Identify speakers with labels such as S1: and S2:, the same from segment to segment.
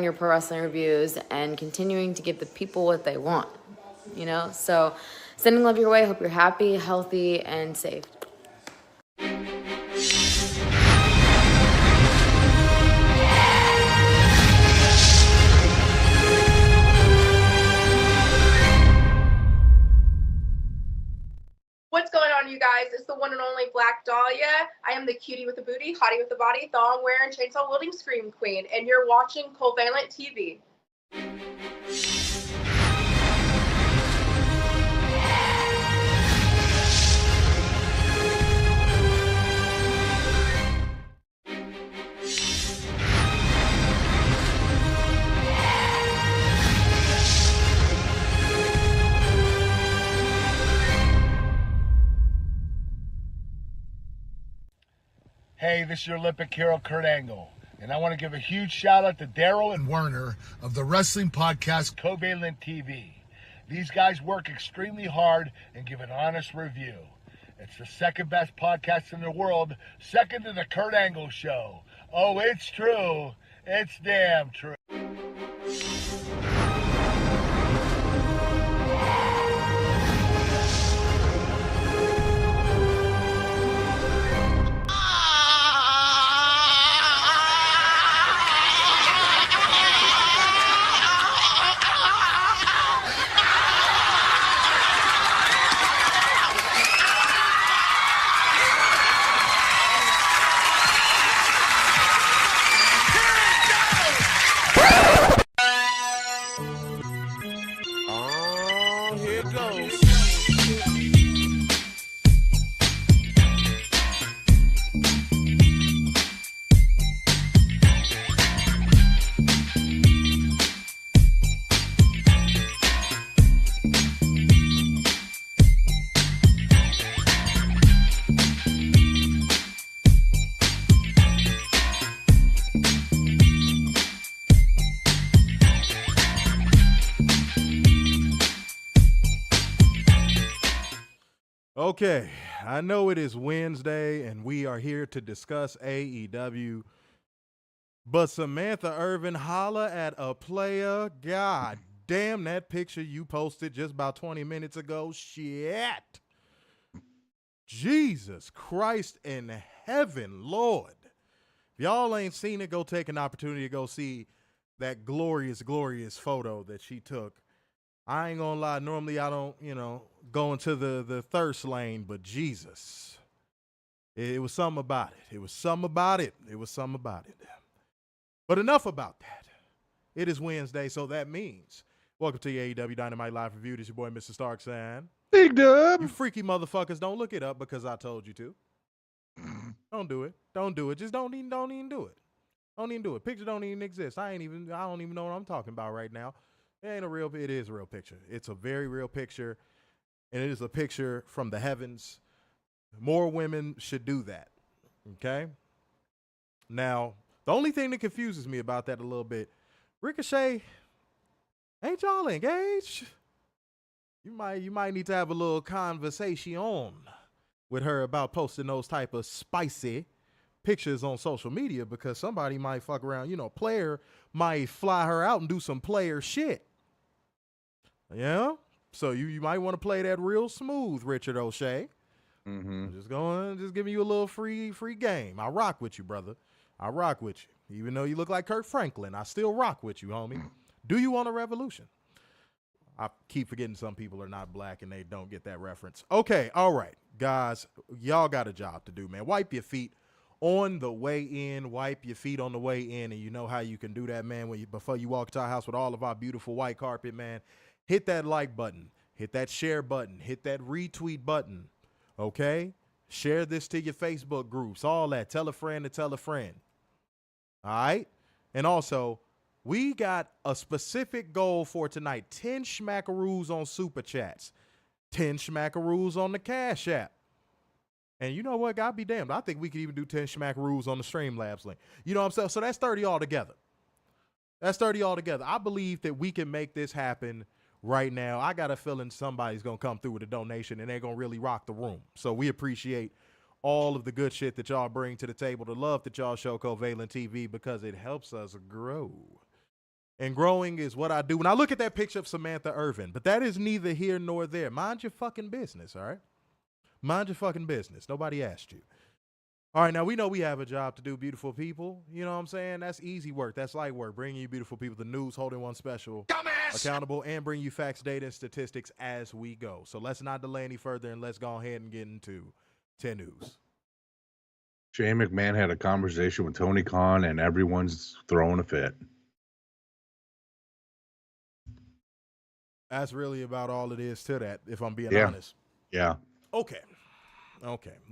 S1: sharing your pro wrestling reviews and continuing to give the people what they want, you know? So sending love your way. Hope you're happy, healthy, and safe.
S2: What's going on, you guys? It's the one and only Black Dahlia. I am the cutie with the booty, hottie with the body, thong wearing, chainsaw wielding scream queen, and you're watching Covalent TV.
S3: Hey, this is your Olympic hero, Kurt Angle, and I want to give a huge shout out to Daryl and Werner of the wrestling podcast Covalent TV. These guys work extremely hard and give an honest review. It's the second best podcast in the world, second to the Kurt Angle Show. Oh, it's true. It's damn true.
S4: Okay, I know it is Wednesday and we are here to discuss AEW, but Samantha Irvin holla at a player. God damn, that picture you posted just about 20 minutes ago. Shit. Jesus Christ in heaven, Lord. If y'all ain't seen it, go take an opportunity to go see that glorious, glorious photo that she took. I ain't gonna lie, normally I don't, go into the thirst lane, but Jesus. It was something about it. It was something about it. It was something about it. But enough about that. It is Wednesday, so that means welcome to your AEW Dynamite Live Review. This is your boy, Mr. Starkson.
S5: Big Dub.
S4: You freaky motherfuckers, don't look it up because I told you to. Don't do it. Don't do it. Just don't even do it. Don't even do it. Picture don't even exist. I don't even know what I'm talking about right now. It is a real picture. It's a very real picture, and it is a picture from the heavens. More women should do that, okay? Now, the only thing that confuses me about that a little bit, Ricochet, ain't y'all engaged? You might need to have a little conversation with her about posting those type of spicy pictures on social media because somebody might fuck around. Player might fly her out and do some player shit. Yeah, so you might want to play that real smooth, Richard O'Shea.
S5: Mm-hmm.
S4: Just giving you a little free game. I rock with you, brother. I rock with you. Even though you look like Kurt Franklin, I still rock with you, homie. Do you want a revolution? I keep forgetting some people are not black and they don't get that reference. Okay, all right, guys, y'all got a job to do, man. Wipe your feet on the way in. Wipe your feet on the way in, and you know how you can do that, man. Before you walk to our house with all of our beautiful white carpet, man. Hit that like button, hit that share button, hit that retweet button, okay? Share this to your Facebook groups, all that. Tell a friend to tell a friend, all right? And also, we got a specific goal for tonight, 10 schmackaroos on Super Chats, 10 schmackaroos on the Cash App. And you know what? God be damned. I think we could even do 10 schmackaroos on the Streamlabs link. You know what I'm saying? So that's 30 altogether. That's 30 altogether. I believe that we can make this happen right now. I got a feeling somebody's going to come through with a donation and they're going to really rock the room. So we appreciate all of the good shit that y'all bring to the table, the love that y'all show Covalent TV because it helps us grow. And growing is what I do. When I look at that picture of Samantha Irvin, but that is neither here nor there. Mind your fucking business, all right? Mind your fucking business. Nobody asked you. All right, now we know we have a job to do, beautiful people. You know what I'm saying? That's easy work. That's light work. Bringing you beautiful people, the news, holding one special, accountable, and bring you facts, data, and statistics as we go. So let's not delay any further, and let's go ahead and get into 10 News.
S5: Shane McMahon had a conversation with Tony Khan, and everyone's throwing a fit.
S4: That's really about all it is to that, if I'm being honest.
S5: Yeah.
S4: Okay.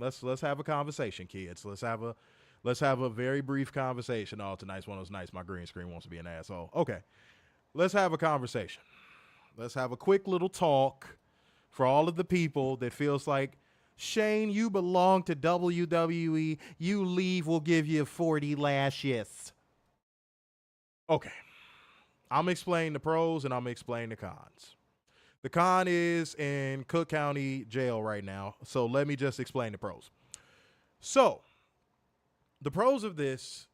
S4: Let's have a conversation, kids. Let's have a very brief conversation. Oh, tonight's one of those nights my green screen wants to be an asshole. Okay. Let's have a conversation. Let's have a quick little talk for all of the people that feels like, Shane, you belong to WWE. You leave, we'll give you 40 lashes. Okay. I'm explaining the pros and I'm explaining the cons. The con is in Cook County Jail right now, so let me just explain the pros. So, the pros of this,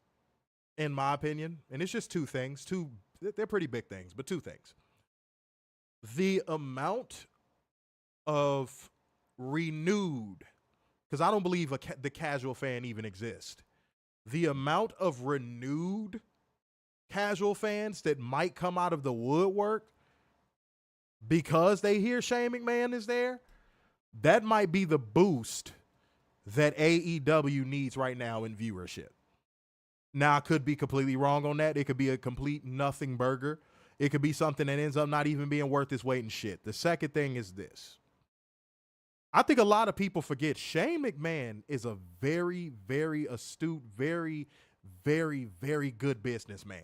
S4: in my opinion, and it's just two things. They're pretty big things, but two things. The amount of renewed, because I don't believe the casual fan even exists. The amount of renewed casual fans that might come out of the woodwork because they hear Shane McMahon is there, that might be the boost that AEW needs right now in viewership. Now, I could be completely wrong on that. It could be a complete nothing burger. It could be something that ends up not even being worth its weight in shit. The second thing is this. I think a lot of people forget Shane McMahon is a very, very astute, very, very, very good businessman.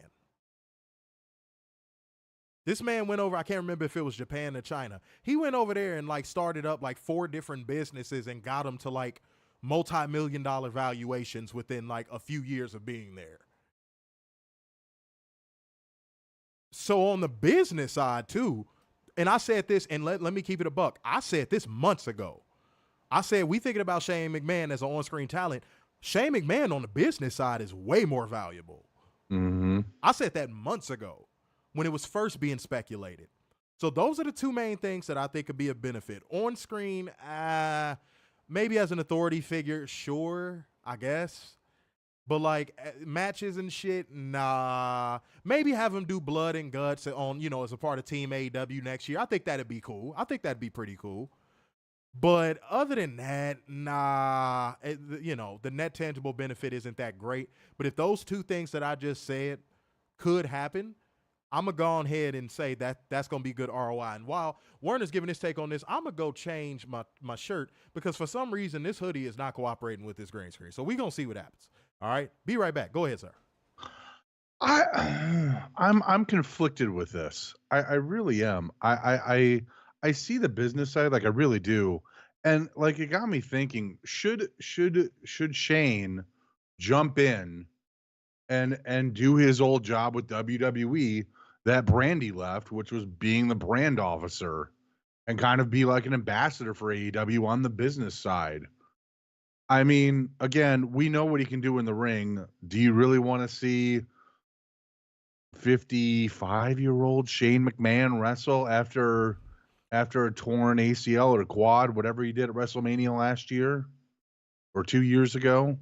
S4: This man went over, I can't remember if it was Japan or China. He went over there and like started up like 4 different businesses and got them to like multi-million-dollar valuations within like a few years of being there. So on the business side too, and I said this, and let me keep it a buck. I said this months ago. I said, we thinking about Shane McMahon as an on-screen talent. Shane McMahon on the business side is way more valuable.
S5: Mm-hmm.
S4: I said that months ago when it was first being speculated. So those are the two main things that I think could be a benefit. On screen, maybe as an authority figure, sure, I guess. But like matches and shit, nah. Maybe have him do blood and guts on, as a part of Team AEW next year. I think that'd be cool. I think that'd be pretty cool. But other than that, nah. The net tangible benefit isn't that great. But if those two things that I just said could happen, I'm going to go ahead and say that's going to be good ROI. And while Werner's giving his take on this, I'm going to go change my shirt because for some reason this hoodie is not cooperating with this green screen. So we're going to see what happens. All right? Be right back. Go ahead, sir.
S5: I'm conflicted with this. I really am. I see the business side, like I really do. And like it got me thinking, should Shane jump in and do his old job with WWE that Brandy left, which was being the brand officer, and kind of be like an ambassador for AEW on the business side? I mean, again, we know what he can do in the ring. Do you really want to see 55-year-old Shane McMahon wrestle after a torn ACL or quad, whatever he did at WrestleMania last year or 2 years ago?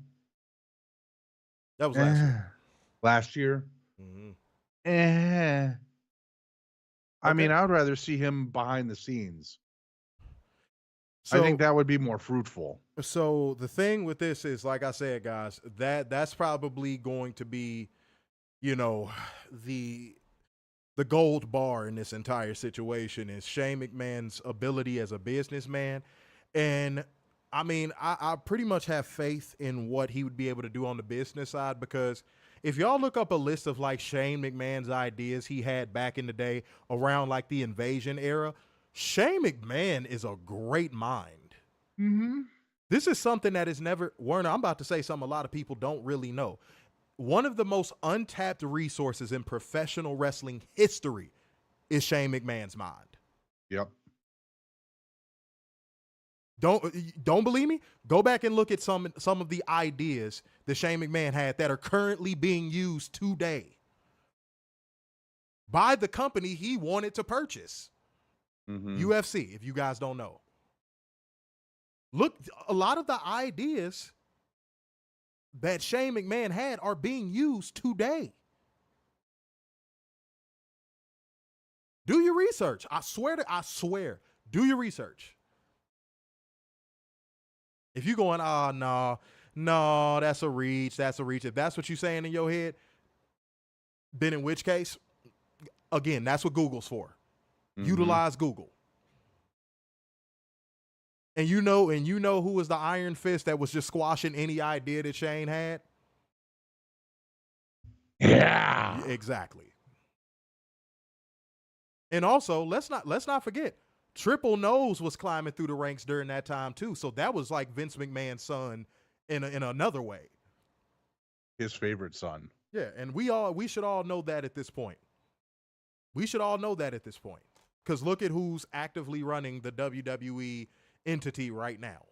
S4: That was last year.
S5: Last year?
S4: Mm-hmm.
S5: I mean, I would rather see him behind the scenes.
S4: So,
S5: I think that would be more fruitful.
S4: So the thing with this is, like I said, guys, that's probably going to be, the gold bar in this entire situation is Shane McMahon's ability as a businessman. And I mean, I pretty much have faith in what he would be able to do on the business side, because if y'all look up a list of like Shane McMahon's ideas he had back in the day around like the Invasion era, Shane McMahon is a great mind.
S5: Mm-hmm.
S4: This is something that is never, Werner, I'm about to say something a lot of people don't really know. One of the most untapped resources in professional wrestling history is Shane McMahon's mind.
S5: Yep.
S4: Don't believe me? Go back and look at some of the ideas that Shane McMahon had that are currently being used today. by the company he wanted to purchase.
S5: Mm-hmm.
S4: UFC, if you guys don't know. Look, a lot of the ideas that Shane McMahon had are being used today. Do your research. I swear. Do your research. If you're going, no, that's a reach. If that's what you're saying in your head, then in which case, again, that's what Google's for. Mm-hmm. Utilize Google. And you know who was the iron fist that was just squashing any idea that Shane had?
S5: Yeah.
S4: Exactly. And also, let's not forget, Triple Nose was climbing through the ranks during that time too. So that was like Vince McMahon's son in another way.
S5: His favorite son.
S4: Yeah, and we should all know that at this point. Because look at who's actively running the WWE entity right now.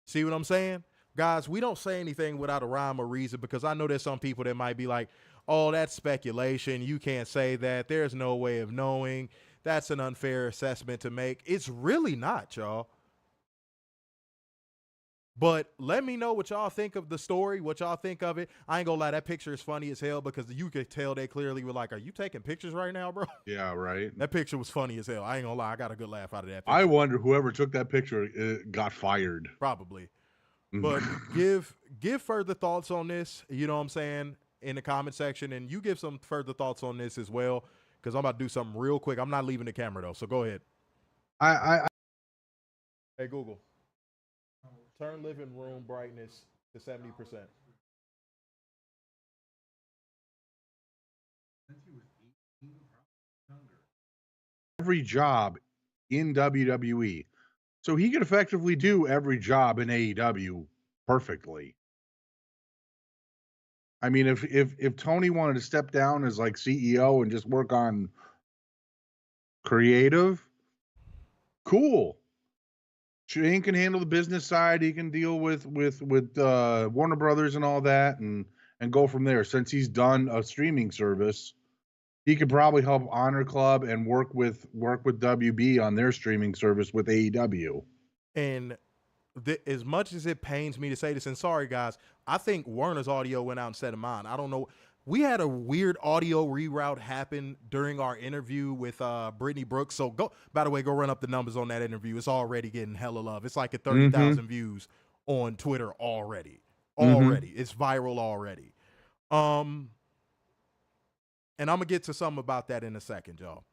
S4: See what I'm saying? Guys, we don't say anything without a rhyme or reason, because I know there's some people that might be like, oh, that's speculation. You can't say that. There's no way of knowing. That's an unfair assessment to make. It's really not, y'all. But let me know what y'all think of the story, what y'all think of it. I ain't gonna lie, that picture is funny as hell, because you could tell they clearly were like, are you taking pictures right now, bro?
S5: Yeah, right.
S4: That picture was funny as hell. I ain't gonna lie, I got a good laugh out of that picture.
S5: I wonder whoever took that picture got fired.
S4: Probably. But give further thoughts on this, you know what I'm saying, in the comment section, and you give some further thoughts on this as well, because I'm about to do something real quick. I'm not leaving the camera though, so go ahead. Hey Google, turn living room brightness to 70%.
S5: Every job in WWE. So he could effectively do every job in AEW perfectly. I mean, if Tony wanted to step down as like CEO and just work on creative, cool. Shane can handle the business side. He can deal with Warner Brothers and all that, and go from there. Since he's done a streaming service, he could probably help Honor Club and work with WB on their streaming service with AEW.
S4: And as much as it pains me to say this, and sorry guys, I think Warner's audio went out instead of mine. I don't know. We had a weird audio reroute happen during our interview with Brittany Brooks. So by the way, go run up the numbers on that interview. It's already getting hella love. It's like at 30,000 views on Twitter already. It's viral already. And I'm going to get to something about that in a second, y'all.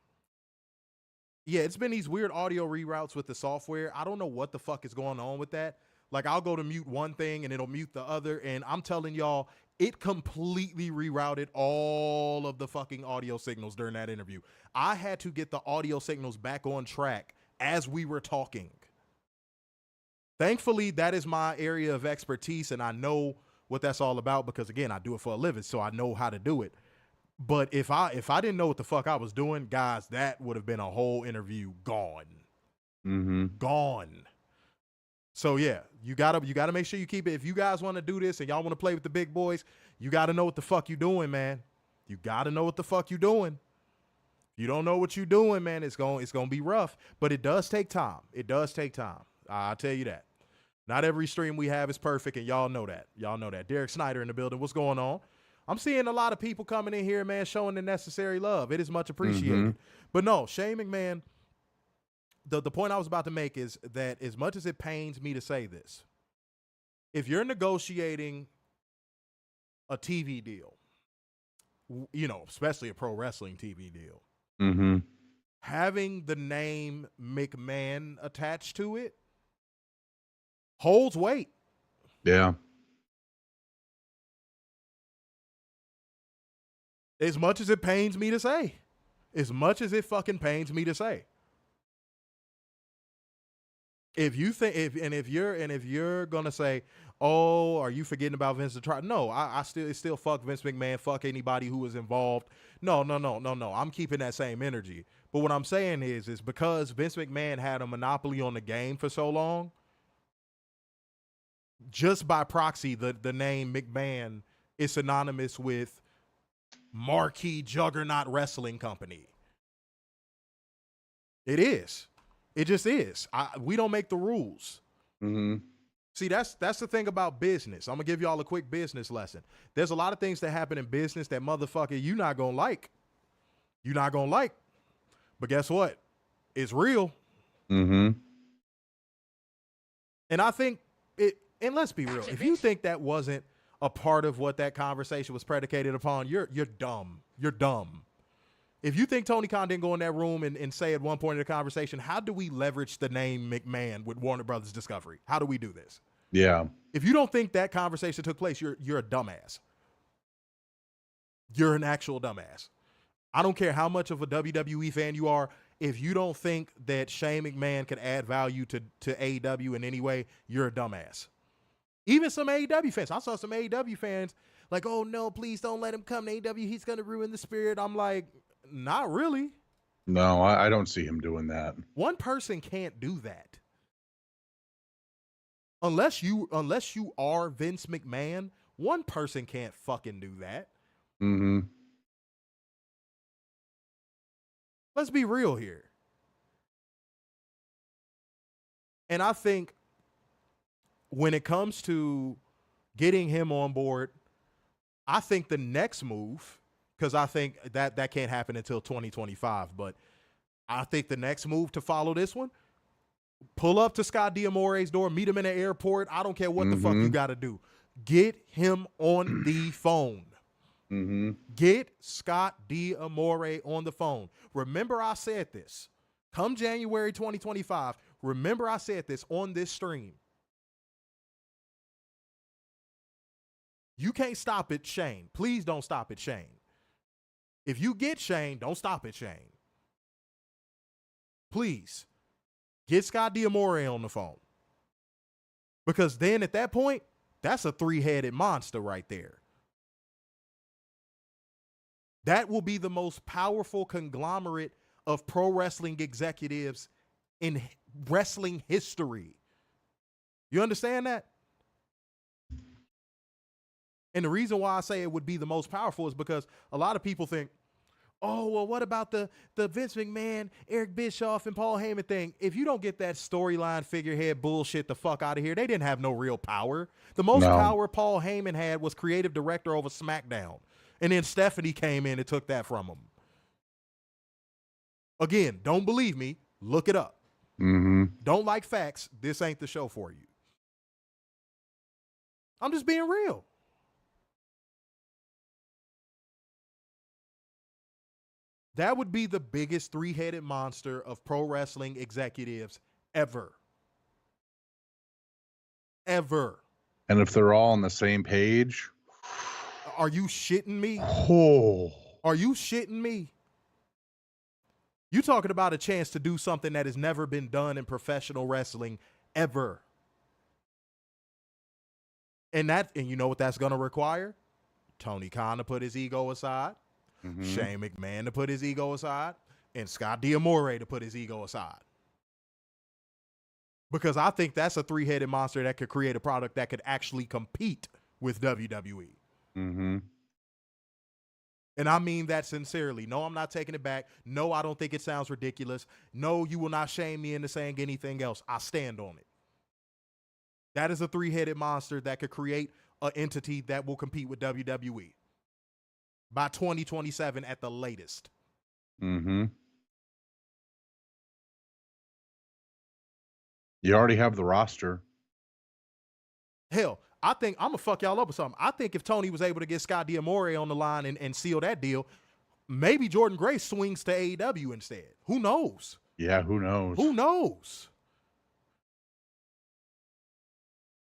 S4: Yeah, it's been these weird audio reroutes with the software. I don't know what the fuck is going on with that. Like, I'll go to mute one thing and it'll mute the other. And I'm telling y'all, it completely rerouted all of the fucking audio signals during that interview. I had to get the audio signals back on track as we were talking. Thankfully, that is my area of expertise, and I know what that's all about because, again, I do it for a living, so I know how to do it. But if I didn't know what the fuck I was doing, guys, that would have been a whole interview gone. Gone. So yeah, you gotta make sure you keep it. If you guys want to do this and y'all want to play with the big boys, you gotta know what the fuck you doing, man. You gotta know what the fuck you doing. If you don't know what you doing, man, it's gonna be rough. But it does take time. It does take time. I'll tell you that. Not every stream we have is perfect, and y'all know that. Y'all know that. Derek Snyder in the building. What's going on? I'm seeing a lot of people coming in here, man, showing the necessary love. It is much appreciated. But no, Shane McMahon, the point I was about to make is that as much as it pains me to say this, if you're negotiating a TV deal, you know, especially a pro wrestling TV deal, having the name McMahon attached to it holds weight.
S5: Yeah.
S4: As much as it pains me to say. As much as it fucking pains me to say. If you think if you're gonna say, oh, are you forgetting about Vince the Try? No, I still fuck Vince McMahon, fuck anybody who was involved. No. I'm keeping that same energy. But what I'm saying is because Vince McMahon had a monopoly on the game for so long, just by proxy, the name McMahon is synonymous with marquee juggernaut wrestling company. It is. It just is. We don't make the rules.
S5: Mm-hmm.
S4: See, that's the thing about business. I'm going to give y'all a quick business lesson. There's a lot of things that happen in business that motherfucker you not going to like. You're not going to like. But guess what? It's real.
S5: Mm-hmm.
S4: And I think and let's be real. If you think that wasn't a part of what that conversation was predicated upon, you're dumb. You're dumb. If you think Tony Khan didn't go in that room and say at one point in the conversation, how do we leverage the name McMahon with Warner Brothers Discovery? How do we do this?
S5: Yeah.
S4: If you don't think that conversation took place, you're a dumbass. You're an actual dumbass. I don't care how much of a WWE fan you are. If you don't think that Shane McMahon could add value to AEW in any way, you're a dumbass. Even some AEW fans. I saw some AEW fans like, oh, no, please don't let him come to AEW. He's going to ruin the spirit. I'm like, not really.
S5: No, I don't see him doing that.
S4: One person can't do that. Unless you are Vince McMahon, one person can't fucking do that.
S5: Mm-hmm.
S4: Let's be real here. And I think when it comes to getting him on board, I think the next move, because I think that can't happen until 2025, but I think the next move to follow this one, pull up to Scott D'Amore's door, meet him in the airport. I don't care what the fuck you got to do. Get him on the phone.
S5: Mm-hmm.
S4: Get Scott D'Amore on the phone. Remember I said this. Come January 2025, remember I said this on this stream. You can't stop it, Shane. Please don't stop it, Shane. If you get Shane, don't stop it, Shane. Please. Get Scott D'Amore on the phone. Because then at that point, that's a three-headed monster right there. That will be the most powerful conglomerate of pro wrestling executives in wrestling history. You understand that? And the reason why I say it would be the most powerful is because a lot of people think, oh, well, what about the Vince McMahon, Eric Bischoff, and Paul Heyman thing? If you don't get that storyline figurehead bullshit the fuck out of here, they didn't have no real power. The most power Paul Heyman had was creative director over SmackDown. And then Stephanie came in and took that from him. Again, don't believe me. Look it up.
S5: Mm-hmm.
S4: Don't like facts. This ain't the show for you. I'm just being real. That would be the biggest three-headed monster of pro wrestling executives ever. Ever.
S5: And if they're all on the same page.
S4: Are you shitting me?
S5: Oh.
S4: Are you shitting me? You talking about a chance to do something that has never been done in professional wrestling ever. And you know what that's going to require? Tony Khan to put his ego aside. Mm-hmm. Shane McMahon to put his ego aside, and Scott D'Amore to put his ego aside. Because I think that's a three-headed monster that could create a product that could actually compete with WWE.
S5: Mm-hmm.
S4: And I mean that sincerely. No, I'm not taking it back. No, I don't think it sounds ridiculous. No, you will not shame me into saying anything else. I stand on it. That is a three-headed monster that could create an entity that will compete with WWE. By 2027 at the latest.
S5: Mm-hmm. You already have the roster.
S4: Hell, I think I'm going to fuck y'all up with something. I think if Tony was able to get Scott D'Amore on the line and seal that deal, maybe Jordan Grace swings to AEW instead. Who knows?
S5: Yeah, who knows?
S4: Who knows?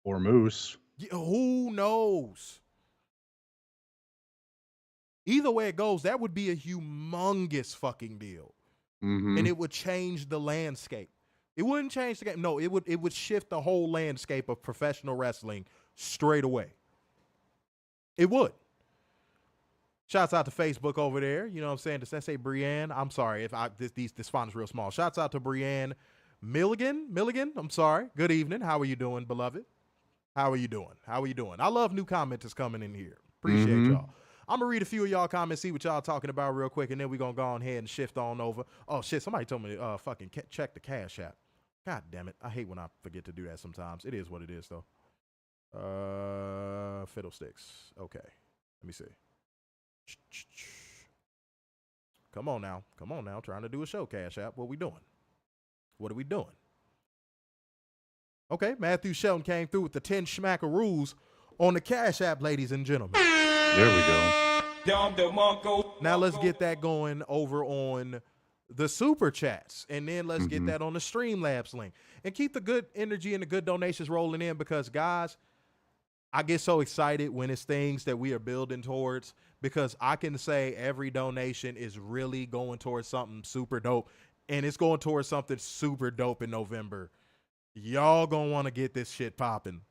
S5: Or Moose.
S4: Yeah, who knows? Either way it goes, that would be a humongous fucking deal.
S5: Mm-hmm.
S4: And it would change the landscape. It wouldn't change the game. No, it would shift the whole landscape of professional wrestling straight away. It would. Shouts out to Facebook over there. You know what I'm saying? Does that say Brienne? I'm sorry if this font is real small. Shouts out to Brienne Milligan. I'm sorry. Good evening. How are you doing, beloved? How are you doing? I love new commenters coming in here. Appreciate y'all. I'm going to read a few of y'all comments, see what y'all talking about real quick, and then we're going to go on ahead and shift on over. Oh, shit, somebody told me to fucking check the Cash App. God damn it. I hate when I forget to do that sometimes. It is what it is, though. Fiddlesticks. Okay. Let me see. Come on now. Trying to do a show, Cash App. What we doing? What are we doing? Okay, Matthew Shelton came through with the 10 schmackaroos on the Cash App, ladies and gentlemen.
S5: There we go.
S4: Now let's get that going over on the Super Chats, and then let's get that on the Streamlabs link. And keep the good energy and the good donations rolling in, because, guys, I get so excited when it's things that we are building towards, because I can say every donation is really going towards something super dope, and it's going towards something super dope in November. Y'all gonna want to get this shit popping.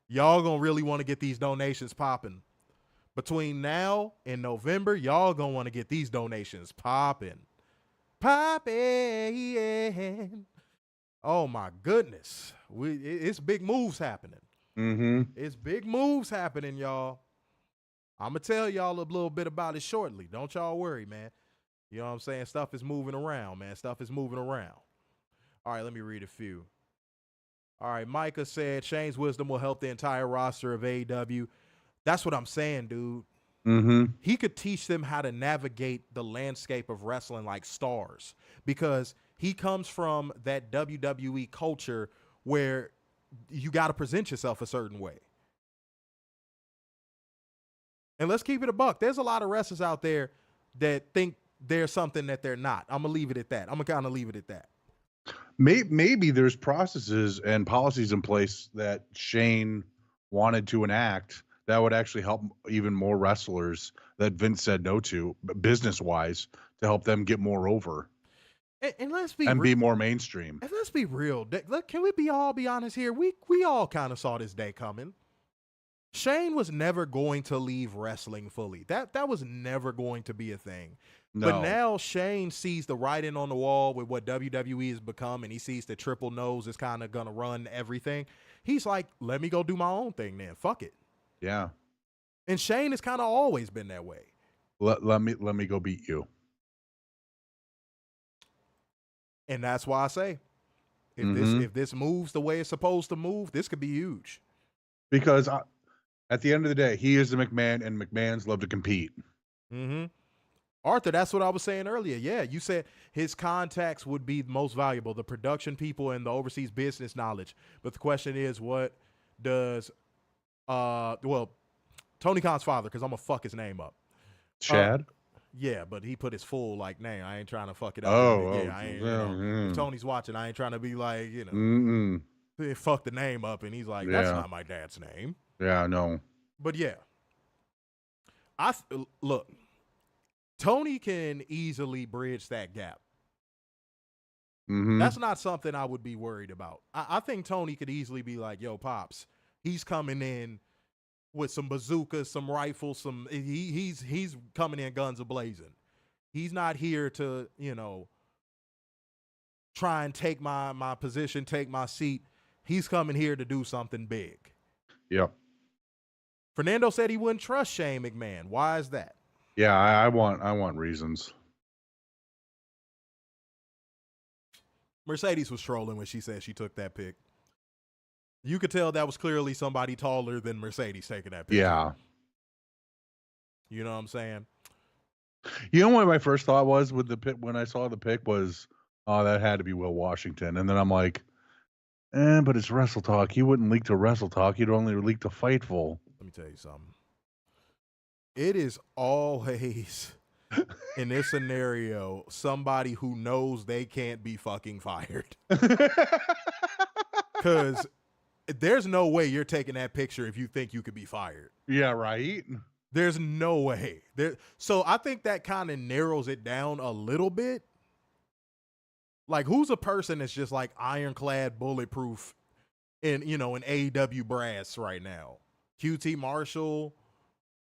S4: Y'all gonna really want to get these donations popping. Between now and November, y'all gonna want to get these donations popping. Popping. Oh my goodness. It's big moves happening. It's big moves happening, y'all. I'm gonna tell y'all a little bit about it shortly. Don't y'all worry, man. You know what I'm saying? Stuff is moving around, man. Stuff is moving around. All right, let me read a few. All right, Micah said Shane's wisdom will help the entire roster of AEW. That's what I'm saying, dude. He could teach them how to navigate the landscape of wrestling like stars, because he comes from that WWE culture where you got to present yourself a certain way. And let's keep it a buck. There's a lot of wrestlers out there that think they're something that they're not. I'm going to leave it at that. I'm going to kind of leave it at that.
S5: Maybe there's processes and policies in place that Shane wanted to enact that would actually help even more wrestlers that Vince said no to, business-wise, to help them get more over.
S4: And let's be
S5: be more mainstream.
S4: And let's be real. Can we all be honest here? We all kind of saw this day coming. Shane was never going to leave wrestling fully. That was never going to be a thing. No. But now Shane sees the writing on the wall with what WWE has become, and he sees that Triple Nose is kind of going to run everything. He's like, let me go do my own thing then. Fuck it.
S5: Yeah.
S4: And Shane has kind of always been that way.
S5: Let me go beat you.
S4: And that's why I say, if this moves the way it's supposed to move, this could be huge.
S5: Because at the end of the day, he is a McMahon, and McMahons love to compete.
S4: Arthur, that's what I was saying earlier. Yeah, you said his contacts would be most valuable, the production people and the overseas business knowledge. But the question is, what does, Tony Khan's father, because I'm going to fuck his name up.
S5: Chad?
S4: Yeah, but he put his full, name. I ain't trying to fuck it up. I ain't, if Tony's watching, I ain't trying to be like, fuck the name up. And he's like, that's not my dad's name.
S5: Yeah, I know.
S4: But yeah. Look, Tony can easily bridge that gap. That's not something I would be worried about. I think Tony could easily be like, yo, Pops, he's coming in with some bazookas, some rifles, he's coming in guns a-blazing. He's not here to, try and take my position, take my seat. He's coming here to do something big.
S5: Yep.
S4: Fernando said he wouldn't trust Shane McMahon. Why is that?
S5: Yeah, I want reasons.
S4: Mercedes was trolling when she said she took that pic. You could tell that was clearly somebody taller than Mercedes taking that picture.
S5: Yeah.
S4: You know what I'm saying?
S5: You know what my first thought was with the pic when I saw the pic was, oh, that had to be Will Washington. And then I'm like, but it's Wrestle Talk. He wouldn't leak to Wrestle Talk. He'd only leak to Fightful.
S4: Let me tell you something. It is always, in this scenario, somebody who knows they can't be fucking fired. Because there's no way you're taking that picture if you think you could be fired.
S5: Yeah, right?
S4: There's no way. So I think that kind of narrows it down a little bit. Like, who's a person that's just like ironclad bulletproof in AEW brass right now? QT Marshall,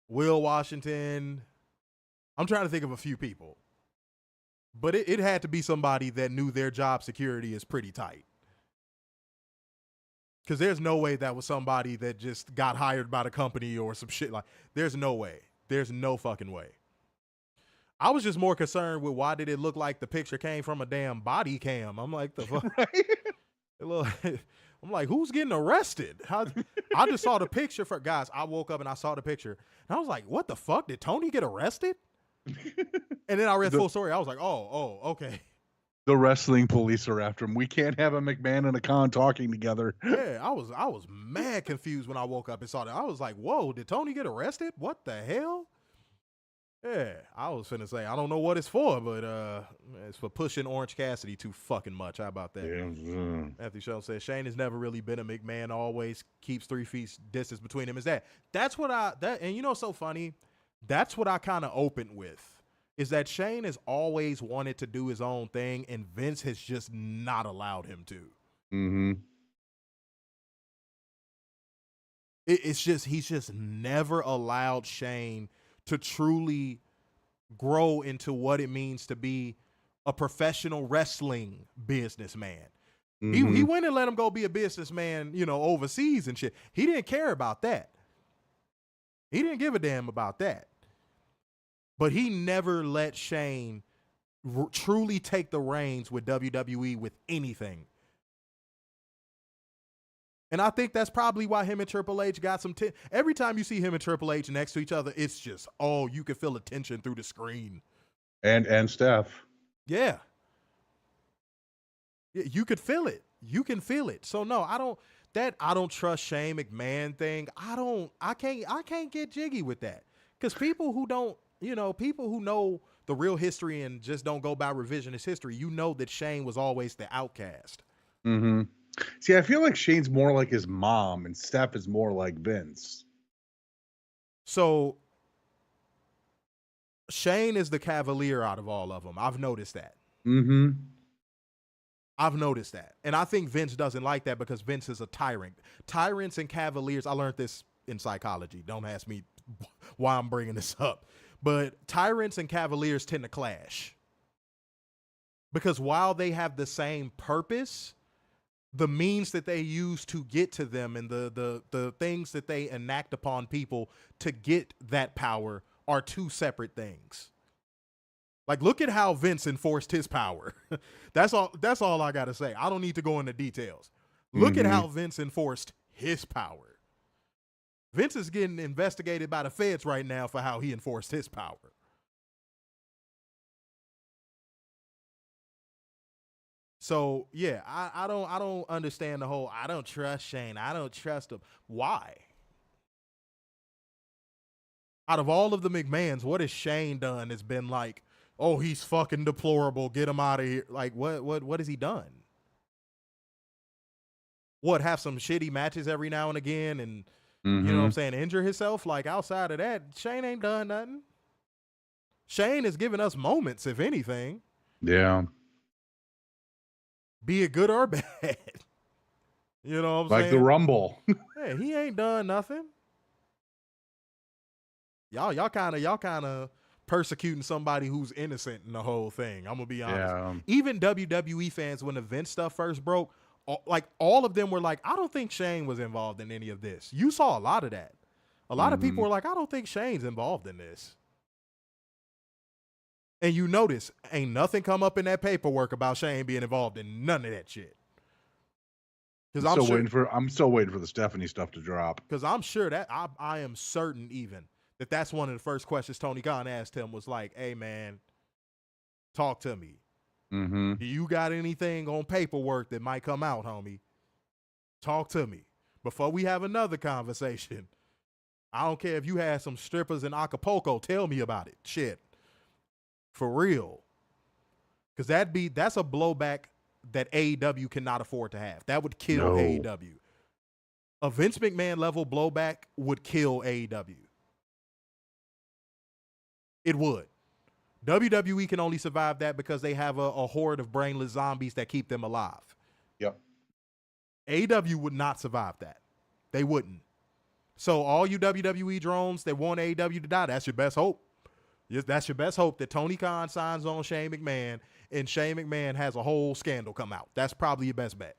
S4: Will Washington. I'm trying to think of a few people. But it had to be somebody that knew their job security is pretty tight. Because there's no way that was somebody that just got hired by the company or some shit like. There's no way. There's no fucking way. I was just more concerned with why did it look like the picture came from a damn body cam. I'm like, the fuck?
S5: Right?
S4: I'm like, who's getting arrested? I just saw the picture for guys. I woke up and I saw the picture and I was like, what the fuck? Did Tony get arrested? And then I read full story. I was like, oh, okay.
S5: The wrestling police are after him. We can't have a McMahon and a Khan talking together.
S4: Yeah, I was mad confused when I woke up and saw that. I was like, whoa, did Tony get arrested? What the hell? Yeah, I was finna say, I don't know what it's for, but it's for pushing Orange Cassidy too fucking much. How about that?
S5: Yeah.
S4: Matthew Schultz says, Shane has never really been a McMahon, always keeps 3 feet distance between him. That's what and you know what's so funny? That's what I kind of opened with, is that Shane has always wanted to do his own thing, and Vince has just not allowed him to.
S5: Mm-hmm.
S4: It's just, he's just never allowed Shane to truly grow into what it means to be a professional wrestling businessman.
S5: Mm-hmm.
S4: He went and let him go be a businessman, you know, overseas and shit. He didn't care about that. He didn't give a damn about that. But he never let Shane truly take the reins with WWE with anything. And I think that's probably why him and Triple H got some every time you see him and Triple H next to each other, it's just, oh, you can feel the tension through the screen.
S5: And Steph.
S4: Yeah. You could feel it. You can feel it. So no, I don't trust Shane McMahon thing. I can't get jiggy with that. Because people who don't, you know, people who know the real history and just don't go by revisionist history, you know that Shane was always the outcast.
S5: Mm-hmm. See, I feel like Shane's more like his mom and Steph is more like Vince.
S4: So Shane is the cavalier out of all of them. I've noticed that.
S5: Mm-hmm.
S4: I've noticed that. And I think Vince doesn't like that because Vince is a tyrant. Tyrants and cavaliers, I learned this in psychology. Don't ask me why I'm bringing this up. But tyrants and cavaliers tend to clash. Because while they have the same purpose, the means that they use to get to them and the things that they enact upon people to get that power are two separate things. Like, look at how Vince enforced his power. That's all I got to say. I don't need to go into details. Look at how Vince enforced his power. Vince is getting investigated by the feds right now for how he enforced his power. So yeah, I don't understand the whole I don't trust Shane. I don't trust him. Why? Out of all of the McMahons, what has Shane done that's been like, oh, he's fucking deplorable, get him out of here? Like, what has he done? What, have some shitty matches every now and again and you know what I'm saying, injure himself? Like, outside of that, Shane ain't done nothing. Shane has given us moments, if anything.
S5: Yeah.
S4: Be it good or bad. You know what I'm saying?
S5: Like the Rumble.
S4: Hey, he ain't done nothing. Y'all kind of persecuting somebody who's innocent in the whole thing. I'm gonna be honest.
S5: Yeah.
S4: Even WWE fans, when the Vince stuff first broke, like all of them were like, I don't think Shane was involved in any of this. You saw a lot of that. A lot of people were like, I don't think Shane's involved in this. And you notice, ain't nothing come up in that paperwork about Shane being involved in none of that shit. Because
S5: I'm still waiting for the Stephanie stuff to drop.
S4: Because I'm sure that I am certain even that's one of the first questions Tony Khan asked him was like, hey man, talk to me.
S5: Mm-hmm.
S4: Do you got anything on paperwork that might come out, homie? Talk to me. Before we have another conversation, I don't care if you had some strippers in Acapulco, tell me about it. Shit. For real. Because that's a blowback that AEW cannot afford to have. That would kill AEW. A Vince McMahon level blowback would kill AEW. It would. WWE can only survive that because they have a horde of brainless zombies that keep them alive.
S5: Yep.
S4: AEW would not survive that. They wouldn't. So all you WWE drones that want AEW to die, that's your best hope. That's your best hope, that Tony Khan signs on Shane McMahon and Shane McMahon has a whole scandal come out. That's probably your best bet.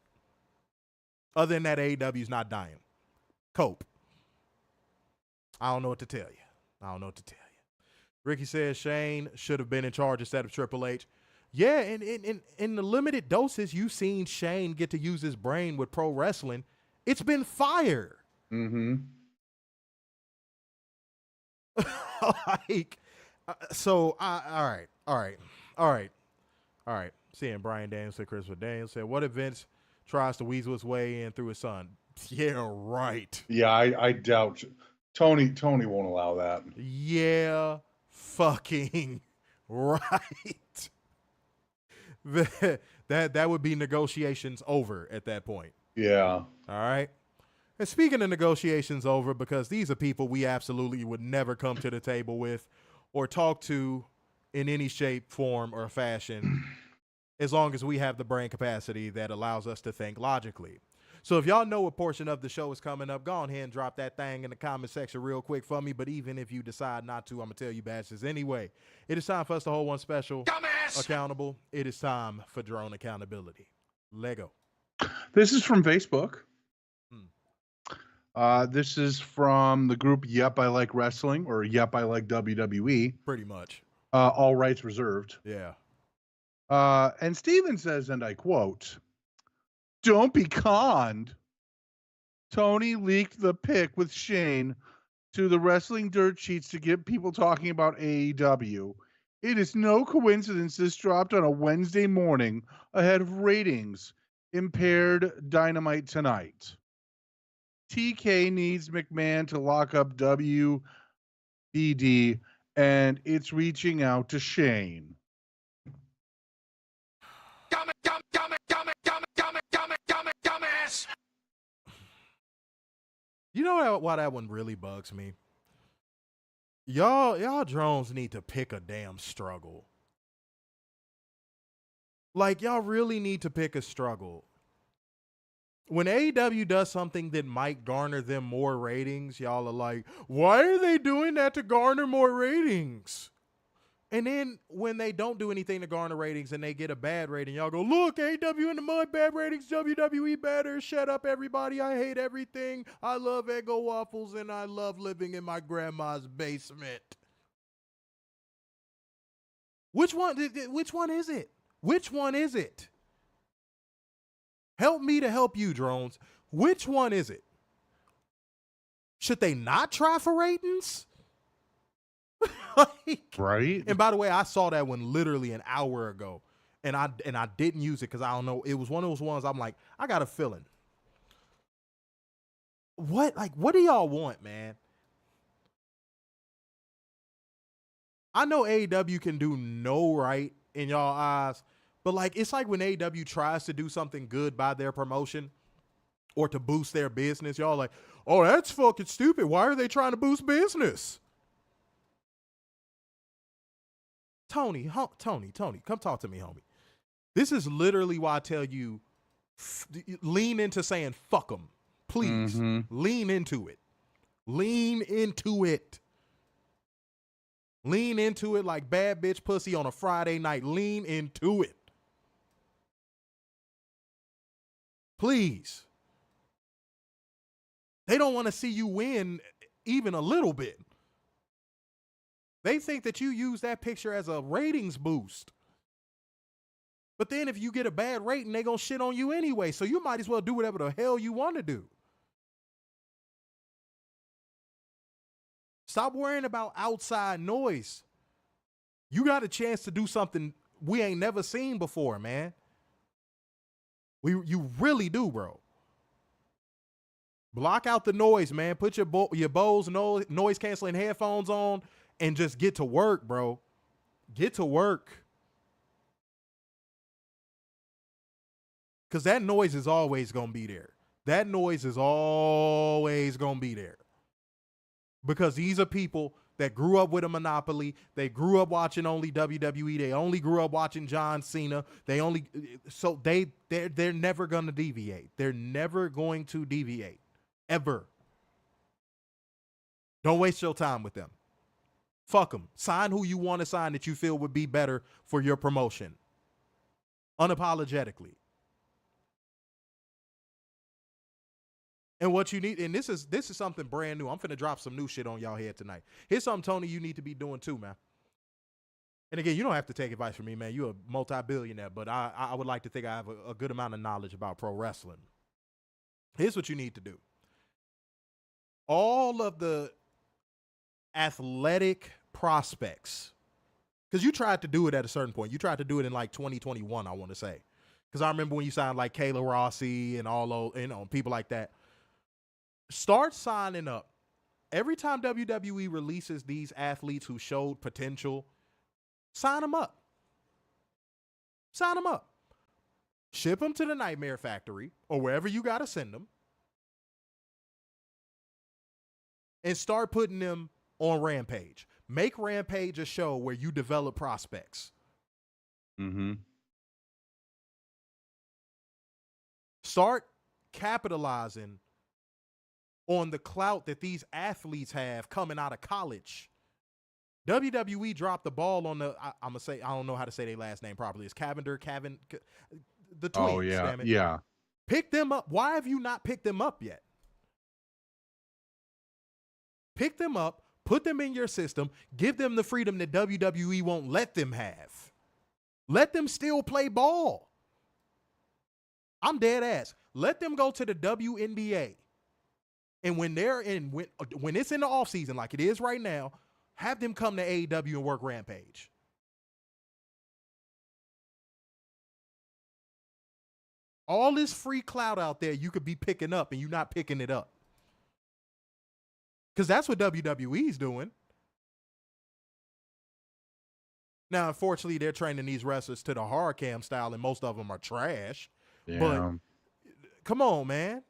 S4: Other than that, AEW's not dying. Cope. I don't know what to tell you. I don't know what to tell you. Ricky says Shane should have been in charge instead of Triple H. Yeah, and in the limited doses you've seen Shane get to use his brain with pro wrestling, it's been fire.
S5: Mm-hmm.
S4: Like, all right. Seeing Brian Daniels and Christopher Daniels said, what if Vince tries to weasel his way in through his son? Yeah, right.
S5: Yeah, I doubt Tony won't allow that.
S4: Yeah, fucking right. that would be negotiations over at that point.
S5: Yeah.
S4: All right. And speaking of negotiations over, because these are people we absolutely would never come to the table with or talk to in any shape, form, or fashion, as long as we have the brain capacity that allows us to think logically. So if y'all know what portion of the show is coming up, go ahead and drop that thing in the comment section real quick for me. But even if you decide not to, I'm going to tell you bastards anyway. It is time for us to hold one special accountable. It is time for drone accountability. Lego.
S5: This is from Facebook. This is from the group Yep, I Like Wrestling, or Yep, I Like WWE.
S4: Pretty much.
S5: All rights reserved.
S4: Yeah.
S5: And Steven says, and I quote, "Don't be conned. Tony leaked the pic with Shane to the wrestling dirt sheets to get people talking about AEW. It is no coincidence this dropped on a Wednesday morning ahead of ratings impaired Dynamite tonight. TK needs McMahon to lock up WBD, and it's reaching out to Shane."
S6: Dumbass.
S4: You know why that one really bugs me? Y'all drones need to pick a damn struggle. Like, y'all really need to pick a struggle. When AEW does something that might garner them more ratings, y'all are like, why are they doing that to garner more ratings? And then when they don't do anything to garner ratings and they get a bad rating, y'all go, look, AEW in the mud, bad ratings, WWE better, shut up everybody, I hate everything, I love Eggo waffles, and I love living in my grandma's basement. Which one is it? Which one is it? Help me to help you, drones. Which one is it? Should they not try for ratings?
S5: Right?
S4: And by the way, I saw that one literally an hour ago, and I didn't use it because I don't know. It was one of those ones I'm like, I got a feeling. What do y'all want, man? I know AEW can do no right in y'all eyes, but it's like when AEW tries to do something good by their promotion or to boost their business, y'all like, oh, that's fucking stupid. Why are they trying to boost business? Tony, come talk to me, homie. This is literally why I tell you, lean into saying fuck them. Please, lean into it. Lean into it. Lean into it like bad bitch pussy on a Friday night. Lean into it. Please. They don't want to see you win even a little bit. They think that you use that picture as a ratings boost. But then if you get a bad rating, they're going to shit on you anyway. So you might as well do whatever the hell you want to do. Stop worrying about outside noise. You got a chance to do something we ain't never seen before, man. You really do, bro. Block out the noise, man. Put your Bose noise canceling headphones on and just get to work, bro. Get to work. Because that noise is always going to be there. That noise is always going to be there. Because these are people that grew up with a monopoly. They grew up watching only WWE. They only grew up watching John Cena. They're never going to deviate. They're never going to deviate. Ever. Don't waste your time with them. Fuck them. Sign who you want to sign that you feel would be better for your promotion. Unapologetically. And what you need, and this is something brand new. I'm finna drop some new shit on y'all head tonight. Here's something, Tony, you need to be doing too, man. And again, you don't have to take advice from me, man. You're a multi-billionaire, but I would like to think I have a good amount of knowledge about pro wrestling. Here's what you need to do. All of the athletic prospects, because you tried to do it at a certain point. You tried to do it in like 2021, I want to say. Because I remember when you signed like Kayla Rossi and all those, people like that. Start signing up. Every time WWE releases these athletes who showed potential, sign them up. Sign them up. Ship them to the Nightmare Factory or wherever you got to send them. And start putting them on Rampage. Make Rampage a show where you develop prospects.
S5: Mm-hmm.
S4: Start capitalizing on the clout that these athletes have coming out of college. WWE dropped the ball on the, I'm going to say, I don't know how to say their last name properly. It's Cavender, the twins.
S5: Oh, yeah.
S4: Damn it.
S5: Yeah.
S4: Pick them up. Why have you not picked them up yet? Pick them up, put them in your system, give them the freedom that WWE won't let them have. Let them still play ball. I'm dead ass. Let them go to the WNBA. And when they're in, when it's in the offseason like it is right now, have them come to AEW and work Rampage. All this free clout out there you could be picking up and you're not picking it up. Because that's what WWE's doing. Now, unfortunately, they're training these wrestlers to the hard cam style, and most of them are trash.
S5: Yeah.
S4: But come on, man.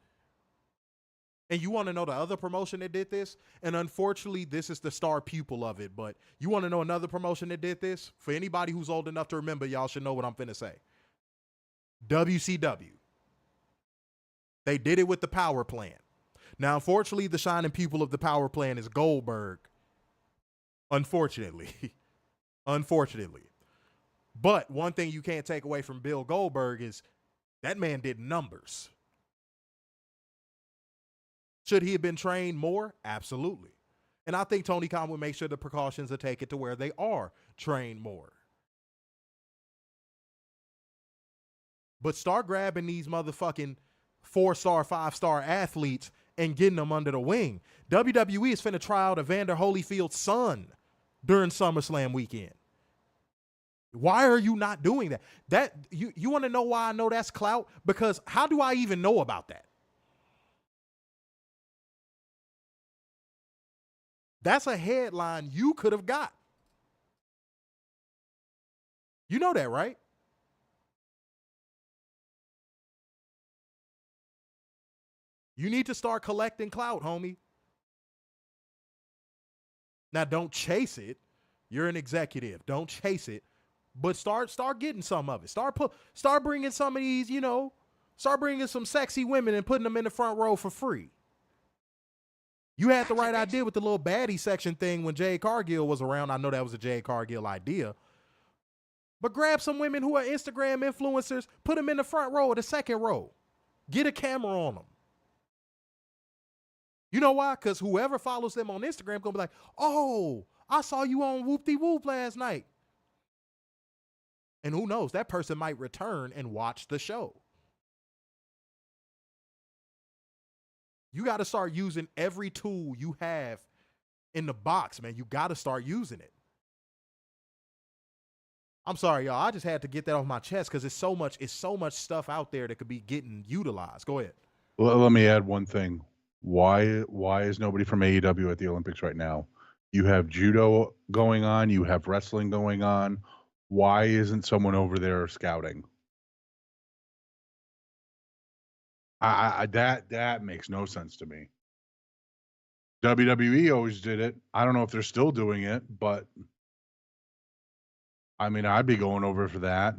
S4: And you want to know the other promotion that did this? And unfortunately, this is the star pupil of it. But you want to know another promotion that did this? For anybody who's old enough to remember, y'all should know what I'm finna say. WCW. They did it with the Power Plan. Now, unfortunately, the shining pupil of the Power Plan is Goldberg. Unfortunately. Unfortunately. But one thing you can't take away from Bill Goldberg is that man did numbers. Should he have been trained more? Absolutely. And I think Tony Khan would make sure the precautions are taken to where they are trained more. But start grabbing these motherfucking 4-star, 5-star athletes and getting them under the wing. WWE is finna try out Evander Holyfield's son during SummerSlam weekend. Why are you not doing that? That you want to know why I know that's clout? Because how do I even know about that? That's a headline you could have got. You know that, right? You need to start collecting clout, homie. Now, don't chase it. You're an executive. Don't chase it. But start getting some of it. Start bringing some of these, start bringing some sexy women and putting them in the front row for free. You had the right idea with the little baddie section thing when Jade Cargill was around. I know that was a Jade Cargill idea. But grab some women who are Instagram influencers, put them in the front row or the second row. Get a camera on them. You know why? Because whoever follows them on Instagram going to be like, oh, I saw you on Whoop-de-Whoop last night. And who knows? That person might return and watch the show. You got to start using every tool you have in the box, man. You got to start using it. I'm sorry, y'all. I just had to get that off my chest because it's so much stuff out there that could be getting utilized. Go ahead.
S5: Well, let me add one thing. Why is nobody from AEW at the Olympics right now? You have judo going on. You have wrestling going on. Why isn't someone over there scouting? That makes no sense to me. WWE always did it. I don't know if they're still doing it, but I mean, I'd be going over for that.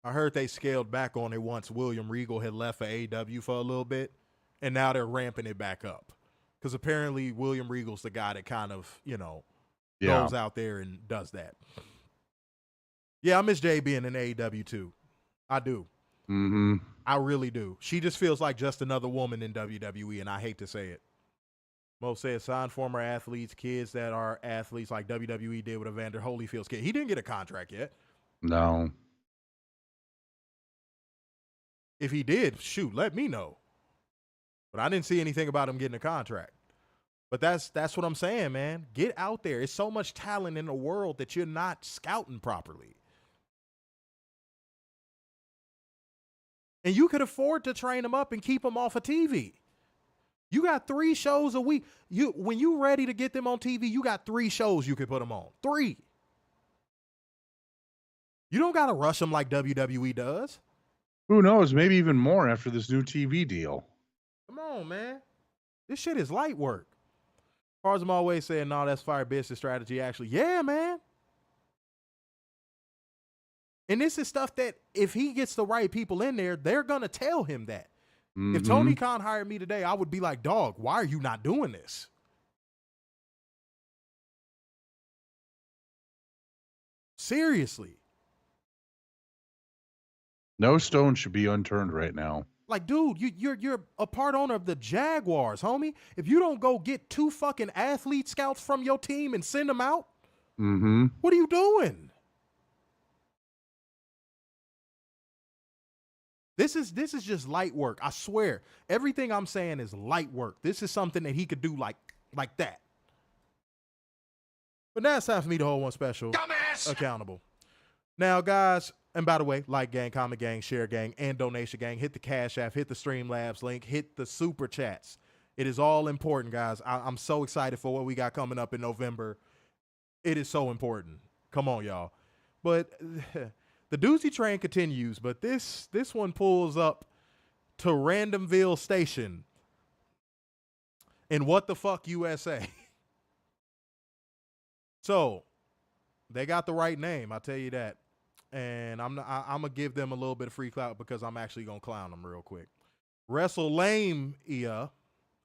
S4: I heard they scaled back on it once William Regal had left for AEW for a little bit, and now they're ramping it back up. Because apparently William Regal's the guy that kind of, goes out there and does that. Yeah, I miss Jay being in AEW too. I do.
S5: Mm-hmm.
S4: I really do. She just feels like just another woman in WWE, and I hate to say it. Mo said sign former athletes, kids that are athletes like WWE did with Evander Holyfield's kid. He didn't get a contract yet.
S5: No.
S4: If he did, shoot, let me know. But I didn't see anything about him getting a contract. But that's what I'm saying, man. Get out there. It's so much talent in the world that you're not scouting properly. And you could afford to train them up and keep them off of TV. You got 3 shows a week. When you ready to get them on TV, you got 3 shows you could put them on. 3. You don't got to rush them like WWE does.
S5: Who knows? Maybe even more after this new TV deal.
S4: Come on, man. This shit is light work. As far as I'm always saying, no, that's fire business strategy, actually. Yeah, man. And this is stuff that if he gets the right people in there, they're going to tell him that. Mm-hmm. If Tony Khan hired me today, I would be like, dog, why are you not doing this? Seriously.
S5: No stone should be unturned right now.
S4: Like, dude, you're a part owner of the Jaguars, homie. If you don't go get 2 fucking athlete scouts from your team and send them out, what are you doing? This is just light work. I swear. Everything I'm saying is light work. This is something that he could do like that. But now it's time for me to hold one special accountable. Now, guys, and by the way, like gang, comment gang, share gang, and donation gang, hit the Cash App, hit the Streamlabs link, hit the Super Chats. It is all important, guys. I'm so excited for what we got coming up in November. It is so important. Come on, y'all. But the doozy train continues, but this one pulls up to Randomville Station in what the fuck USA. So they got the right name, I'll tell you that. And I'm gonna give them a little bit of free clout because I'm actually gonna clown them real quick. Wrestle Lame Ia.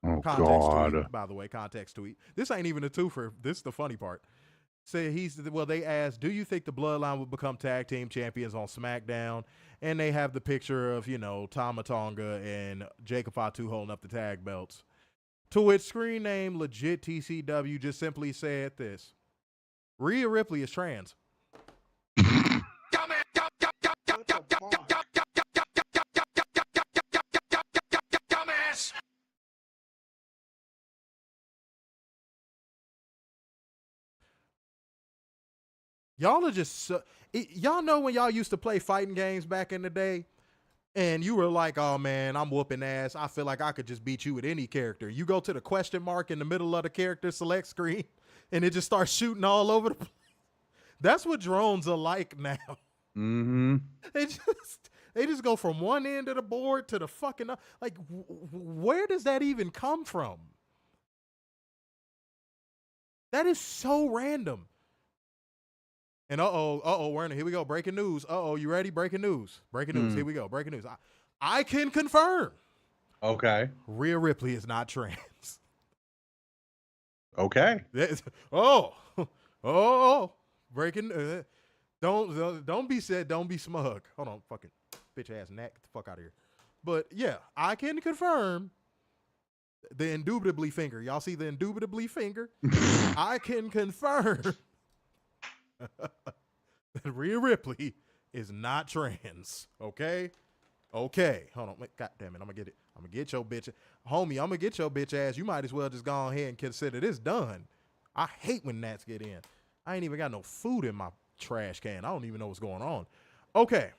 S5: Oh
S4: context
S5: God!
S4: Tweet, by the way, context tweet. This ain't even a twofer. This is the funny part. Say they asked, do you think the Bloodline will become tag team champions on SmackDown? And they have the picture of, Tama Tonga and Jacob Fatu holding up the tag belts. To which screen name Legit TCW just simply said this: Rhea Ripley is trans.
S6: Dumbass.
S4: Y'all are just y'all know when y'all used to play fighting games back in the day and you were like, oh man, I'm whooping ass. I feel like I could just beat you with any character. You go to the question mark in the middle of the character select screen and it just starts shooting all over the place. That's what drones are like now.
S5: Mm-hmm.
S4: They just go from one end of the board to the fucking like where does that even come from? That is so random. And Werner, here we go. Breaking news. You ready? Breaking news. Breaking news. Here we go. Breaking news. I can confirm.
S5: Okay.
S4: Rhea Ripley is not trans.
S5: Okay.
S4: Breaking. Don't be said. Don't be smug. Hold on, fucking bitch ass Nat. Get the fuck out of here. But yeah, I can confirm. The indubitably finger. Y'all see the indubitably finger? I can confirm. That Rhea Ripley is not trans. Okay. Hold on. God damn it. I'm gonna get your bitch. Homie, I'm gonna get your bitch ass. You might as well just go ahead and consider this done. I hate when gnats get in. I ain't even got no food in my trash can. I don't even know what's going on. Okay.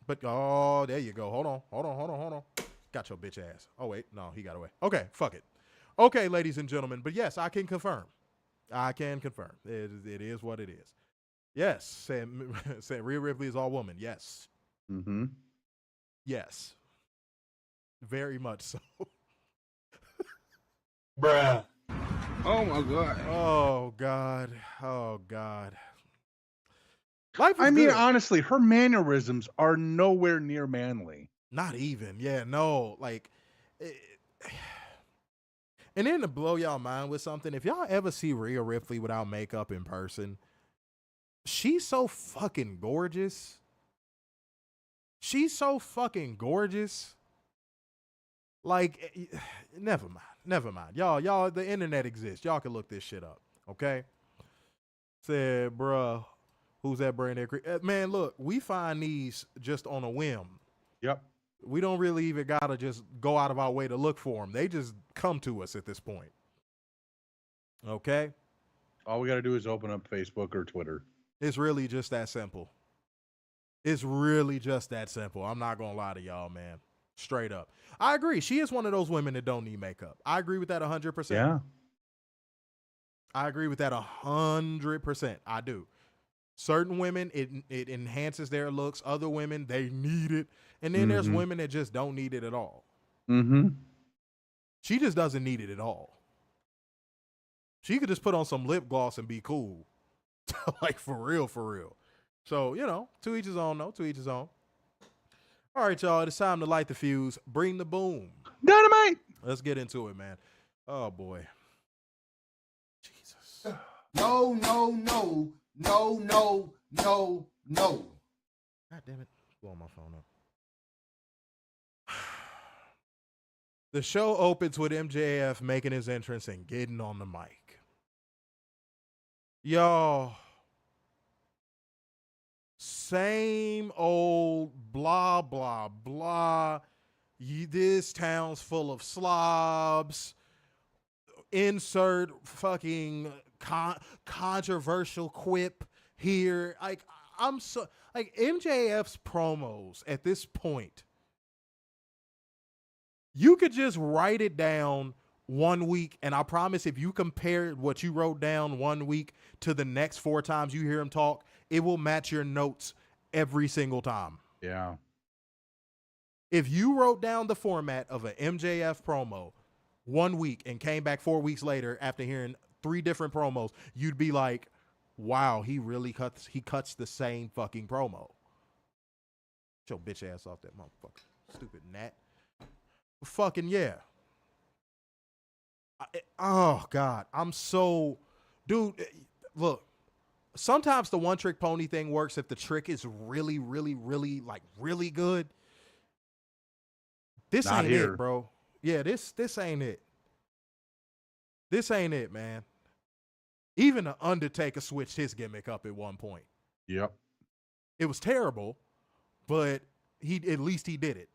S4: But there you go. Hold on. Got your bitch ass. Oh wait, no, he got away. Okay, fuck it. Okay, ladies and gentlemen. But yes, I can confirm. It is what it is. Yes, said Rhea Ripley is all woman. Yes.
S5: Mm-hmm.
S4: Yes. Very much so.
S6: Bruh. Oh my God.
S4: Oh God. Oh God. Life is
S5: I mean,
S4: good.
S5: honestly, her mannerisms are nowhere near manly.
S4: Not even. Yeah, no. Like, and then to blow y'all mind with something, if y'all ever see Rhea Ripley without makeup in person, she's so fucking gorgeous. she's so fucking gorgeous. Like, never mind. Y'all, the internet exists. Y'all can look this shit up, okay? Said, bruh, who's that brand there? Man, look, we find these just on a whim.
S5: Yep.
S4: We don't really even gotta just go out of our way to look for them. They just come to us at this point. Okay?
S5: All we got to do is open up Facebook or Twitter.
S4: It's really just that simple. It's really just that simple. I'm not gonna lie to y'all, man. Straight up. I agree. She is one of those women that don't need makeup. I agree with that 100%.
S5: Yeah.
S4: I agree with that 100%. I do. Certain women, it enhances their looks. Other women, they need it. And then there's women that just don't need it at all.
S5: Mm-hmm.
S4: She just doesn't need it at all. She could just put on some lip gloss and be cool. Like, for real. So, to each his own, though. To each his own. All right, y'all. It's time to light the fuse. Bring the boom.
S5: Dynamite.
S4: Let's get into it, man. Oh, boy. Jesus.
S6: No.
S4: God damn it. Blow my phone up. The show opens with MJF making his entrance and getting on the mic. Y'all, same old blah, blah, blah. This town's full of slobs. Insert fucking controversial quip here. Like, MJF's promos at this point, you could just write it down 1 week, and I promise if you compare what you wrote down 1 week to the next 4 times you hear him talk, it will match your notes every single time.
S5: Yeah.
S4: If you wrote down the format of an MJF promo 1 week and came back 4 weeks later after hearing 3 different promos, you'd be like, wow, he cuts the same fucking promo. Get your bitch ass off that motherfucker. Stupid gnat. Fucking yeah. Oh, God. I'm so... Dude, look. Sometimes the one-trick pony thing works if the trick is really, really, really, like, really good. This
S5: Not
S4: ain't
S5: here.
S4: it, bro. Yeah, this ain't it. This ain't it, man. Even the Undertaker switched his gimmick up at one point.
S5: Yep.
S4: It was terrible, but at least he did it.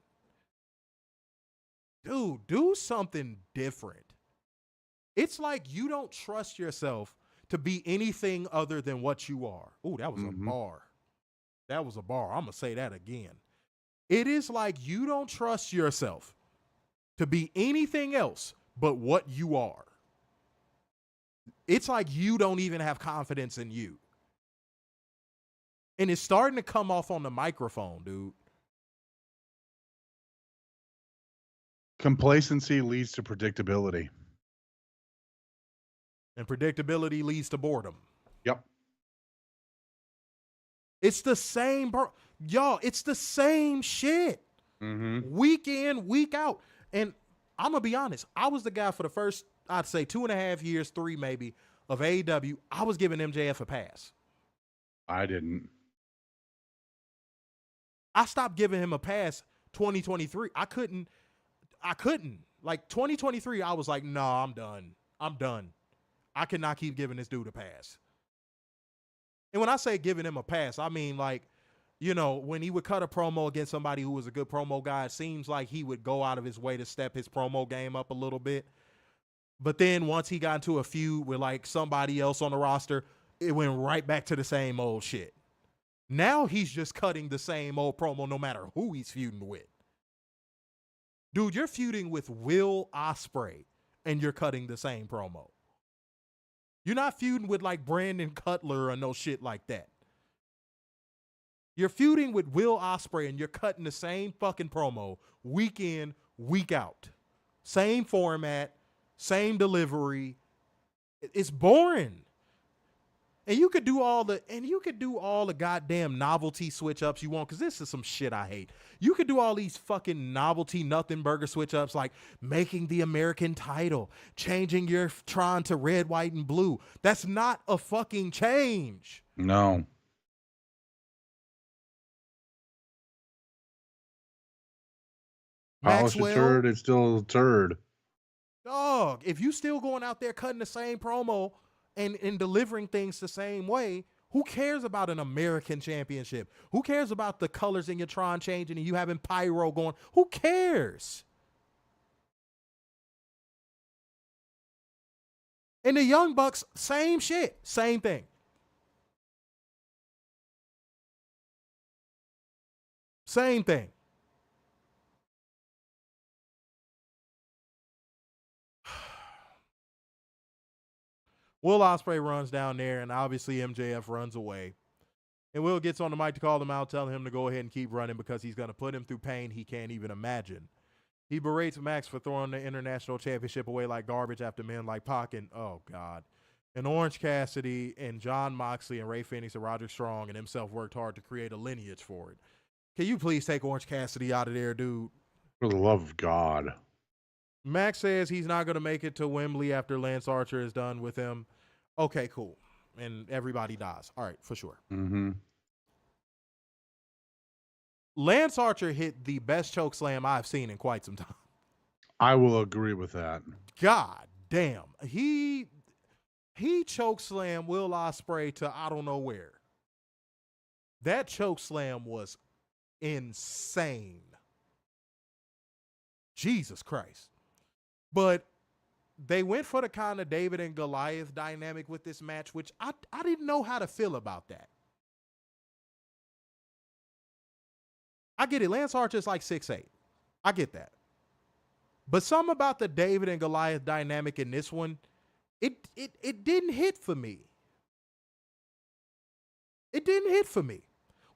S4: Dude, do something different. It's like you don't trust yourself to be anything other than what you are. Ooh, that was a bar. That was a bar. I'm going to say that again. It is like you don't trust yourself to be anything else but what you are. It's like you don't even have confidence in you. And it's starting to come off on the microphone, dude.
S5: Complacency leads to predictability.
S4: And predictability leads to boredom.
S5: Yep.
S4: It's the same, bro. Y'all, it's the same shit. Week in, week out. And I'm going to be honest. I was the guy for the first, I'd say 2.5 years, 3 maybe, of AEW. I was giving MJF a pass.
S5: I didn't.
S4: I stopped giving him a pass 2023. I couldn't. Like 2023, I was like, nah, I'm done. I cannot keep giving this dude a pass. And when I say giving him a pass, I mean like, when he would cut a promo against somebody who was a good promo guy, it seems like he would go out of his way to step his promo game up a little bit. But then once he got into a feud with like somebody else on the roster, it went right back to the same old shit. Now he's just cutting the same old promo no matter who he's feuding with. Dude, you're feuding with Will Ospreay and you're cutting the same promo. You're not feuding with like Brandon Cutler or no shit like that. You're feuding with Will Ospreay and you're cutting the same fucking promo week in, week out. Same format, same delivery. It's boring. And you could do all the goddamn novelty switch ups you want, because this is some shit I hate. You could do all these fucking novelty nothing burger switch ups like making the American title, changing your Tron to red, white, and blue. That's not a fucking change.
S5: No. Polish a
S4: Maxwell,
S5: turd, it's still a turd.
S4: dog, if you still going out there cutting the same promo and delivering things the same way, who cares about an American championship? Who cares about the colors in your Tron changing and you having pyro going? Who cares? And the Young Bucks, same shit, same thing. Same thing. Will Ospreay runs down there, and obviously MJF runs away. And Will gets on the mic to call him out, telling him to go ahead and keep running because he's going to put him through pain he can't even imagine. He berates Max for throwing the International Championship away like garbage after men like Pac and, oh, God. And Orange Cassidy and John Moxley and Ray Phoenix and Roderick Strong and himself worked hard to create a lineage for it. Can you please take Orange Cassidy out of there, dude?
S5: For the love of God.
S4: Max says he's not going to make it to Wembley after Lance Archer is done with him. Okay, cool. And everybody dies. All right, for sure.
S5: Mm-hmm.
S4: Lance Archer hit the best choke slam I've seen in quite some time.
S5: I will agree with that.
S4: God damn. He choke slammed Will Ospreay to I don't know where. That choke slam was insane. Jesus Christ. But they went for the kind of David and Goliath dynamic with this match, which I didn't know how to feel about that. I get it. Lance Archer is like 6'8". I get that. But something about the David and Goliath dynamic in this one, it didn't hit for me. It didn't hit for me.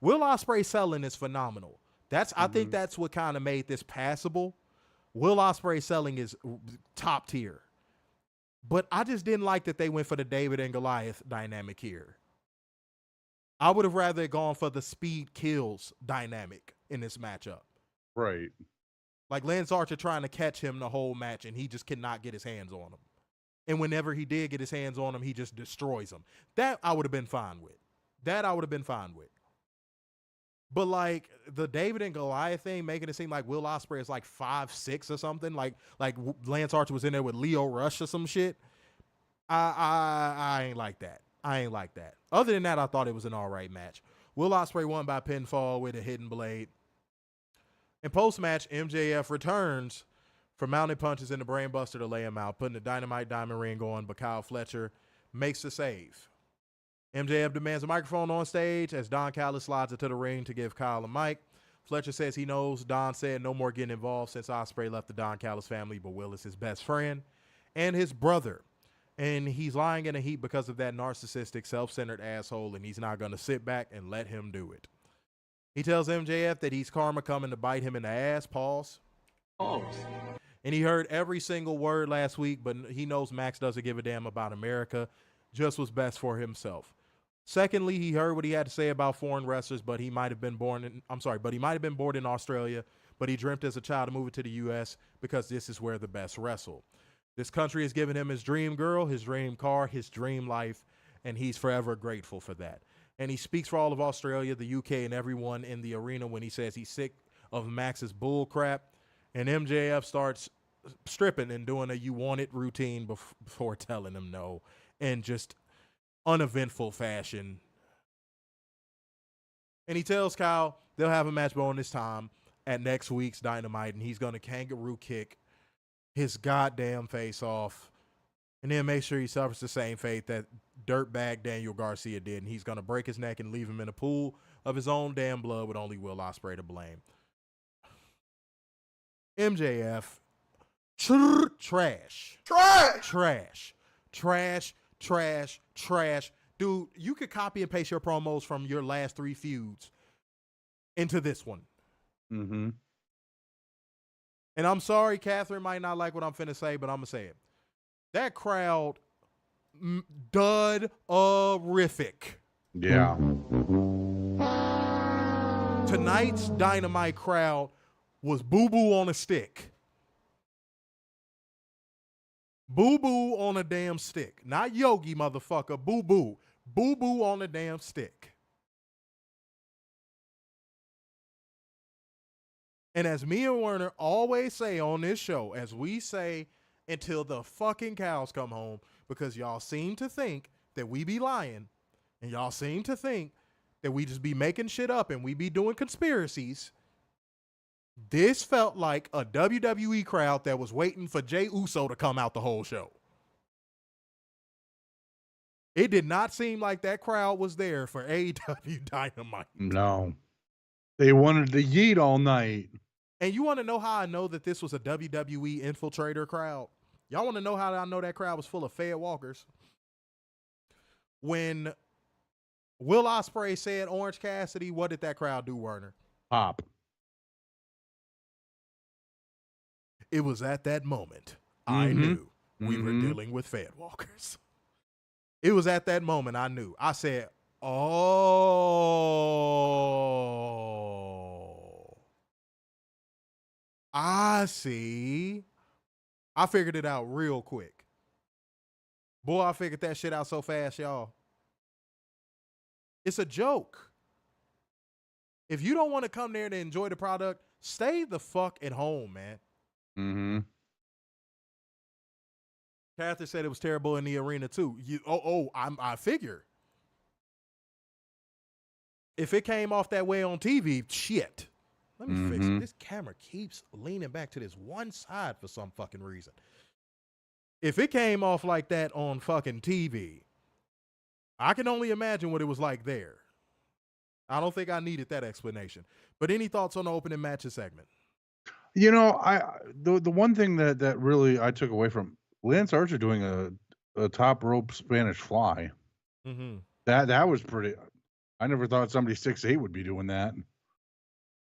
S4: Will Ospreay selling is phenomenal. I think that's what kind of made this passable. Will Ospreay selling is top tier. But I just didn't like that they went for the David and Goliath dynamic here. I would have rather gone for the speed kills dynamic in this matchup.
S5: Right.
S4: Like Lance Archer trying to catch him the whole match and he just cannot get his hands on him. And whenever he did get his hands on him, he just destroys him. That I would have been fine with. But like the David and Goliath thing, making it seem like Will Ospreay is like 5'6" or something, like Lance Archer was in there with Leo Rush or some shit. I ain't like that. Other than that, I thought it was an all right match. Will Ospreay won by pinfall with a hidden blade. In post-match, MJF returns for mounted punches in the brainbuster to lay him out, putting the Dynamite diamond ring on, but Kyle Fletcher makes the save. MJF demands a microphone on stage as Don Callis slides into the ring to give Kyle a mic. Fletcher says he knows Don said no more getting involved since Ospreay left the Don Callis family, but Will is his best friend and his brother. And he's lying in a heap because of that narcissistic, self-centered asshole, and he's not going to sit back and let him do it. He tells MJF that he's karma coming to bite him in the ass. Pause. And he heard every single word last week, but he knows Max doesn't give a damn about America, just what's best for himself. Secondly, he heard what he had to say about foreign wrestlers, but he might have been born in Australia, but he dreamt as a child of moving to the U.S. because this is where the best wrestle. This country has given him his dream girl, his dream car, his dream life, and he's forever grateful for that. And he speaks for all of Australia, the UK, and everyone in the arena when he says he's sick of Max's bull crap. And MJF starts stripping and doing a you want it routine before telling him no in just uneventful fashion. And he tells Kyle they'll have a match on this time at next week's Dynamite, and he's going to kangaroo kick his goddamn face off and then make sure he suffers the same fate that dirtbag Daniel Garcia did, and he's going to break his neck and leave him in a pool of his own damn blood with only Will Ospreay to blame. MJF, trash. Dude, you could copy and paste your promos from your last 3 feuds into this one.
S5: Mm-hmm.
S4: And I'm sorry, Catherine might not like what I'm finna say, but I'm gonna say it. That crowd, dud-horrific.
S5: Yeah.
S4: Tonight's Dynamite crowd was boo-boo on a stick. Boo-boo on a damn stick. Not Yogi, motherfucker. Boo-boo. Boo-boo on a damn stick. And as me and Werner always say on this show, as we say until the fucking cows come home, because y'all seem to think that we be lying, and y'all seem to think that we just be making shit up and we be doing conspiracies. This felt like a WWE crowd that was waiting for Jey Uso to come out the whole show. It did not seem like that crowd was there for AEW Dynamite.
S5: No. They wanted to yeet all night.
S4: And you want to know how I know that this was a WWE infiltrator crowd? Y'all want to know how I know that crowd was full of Fed Walkers? When Will Ospreay said Orange Cassidy, what did that crowd do, Werner?
S5: Pop.
S4: It was at that moment I knew we were dealing with Fed Walkers. It was at that moment I knew. I said, oh, I see. I figured it out real quick. Boy, I figured that shit out so fast, y'all. It's a joke. If you don't want to come there to enjoy the product, stay the fuck at home, man.
S5: Mm-hmm.
S4: Catherine said it was terrible in the arena too. I figure. If it came off that way on TV, shit. Let me fix it. This camera keeps leaning back to this one side for some fucking reason. If it came off like that on fucking TV, I can only imagine what it was like there. I don't think I needed that explanation. But any thoughts on the opening matches segment?
S5: You know, the one thing that really I took away from Lance Archer doing a top rope Spanish fly.
S4: Mm-hmm.
S5: That was pretty. I never thought somebody 6'8" would be doing that.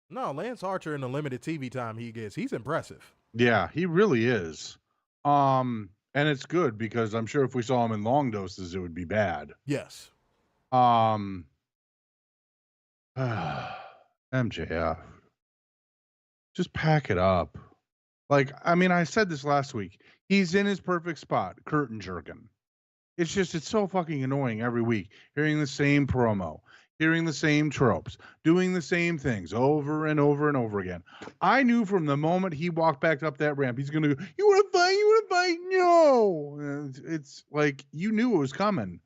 S4: No, Lance Archer in the limited TV time he gets, he's impressive.
S5: Yeah, he really is. And it's good because I'm sure if we saw him in long doses, it would be bad.
S4: Yes.
S5: MJF. Just pack it up. Like, I mean, I said this last week. He's in his perfect spot, curtain jerking. It's so fucking annoying every week, hearing the same promo, hearing the same tropes, doing the same things over and over and over again. I knew from the moment he walked back up that ramp, he's going to go, you want to fight? You want to fight? No. It's like, you knew it was coming.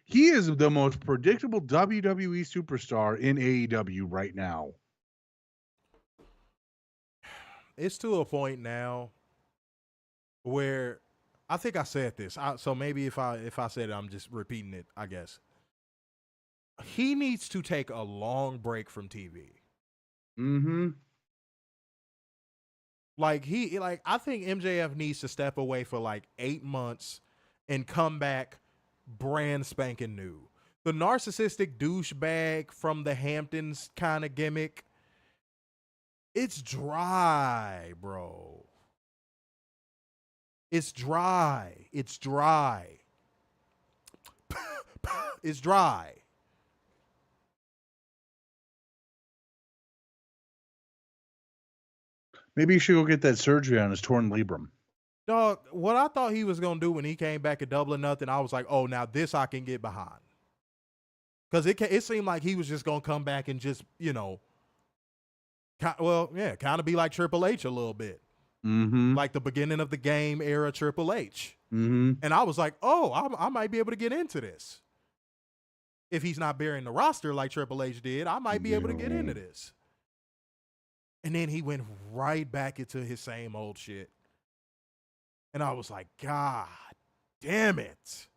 S5: He is the most predictable WWE superstar in AEW right now.
S4: It's to a point now where I think I said this. So maybe if I said it, I'm just repeating it, I guess. He needs to take a long break from TV.
S5: Mm-hmm.
S4: I think MJF needs to step away for like 8 months and come back brand spanking new. The narcissistic douchebag from the Hamptons kind of gimmick, it's dry, bro. It's dry. It's dry. It's dry.
S5: Maybe you should go get that surgery on his torn labrum.
S4: Dog, what I thought he was going to do when he came back at Double or Nothing, I was like, oh, now this I can get behind. Because it seemed like he was just going to come back and just, kind of be like Triple H a little bit.
S5: Mm-hmm.
S4: Like the beginning of the game era Triple H.
S5: Mm-hmm.
S4: And I was like, oh, I might be able to get into this. If he's not bearing the roster like Triple H did, I might be able to get into this. And then he went right back into his same old shit. And I was like, God damn it.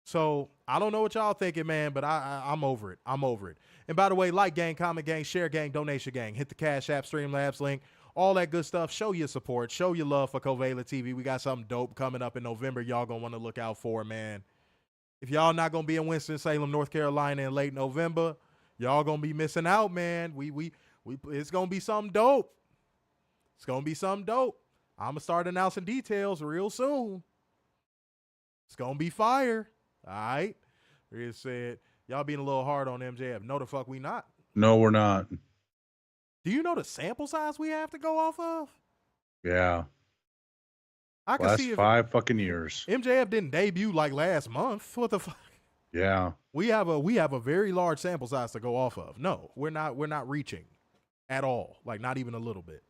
S4: So I don't know what y'all thinking, man, but I'm over it. I'm over it. And by the way, like gang, comment gang, share gang, donation gang, hit the Cash App, Streamlabs link, all that good stuff. Show your support. Show your love for Covalent TV. We got something dope coming up in November. Y'all going to want to look out for, man. If y'all not going to be in Winston-Salem, North Carolina in late November, y'all going to be missing out, man. It's going to be something dope. It's going to be something dope. I'm going to start announcing details real soon. It's going to be fire. All right. It said, y'all being a little hard on MJF. No, the fuck we not.
S5: No, we're not.
S4: Do you know the sample size we have to go off of?
S5: Yeah.
S4: I can
S5: last
S4: see
S5: 5 fucking years.
S4: MJF didn't debut like last month. What the fuck?
S5: Yeah.
S4: We have a very large sample size to go off of. No, we're not reaching at all. Like, not even a little bit.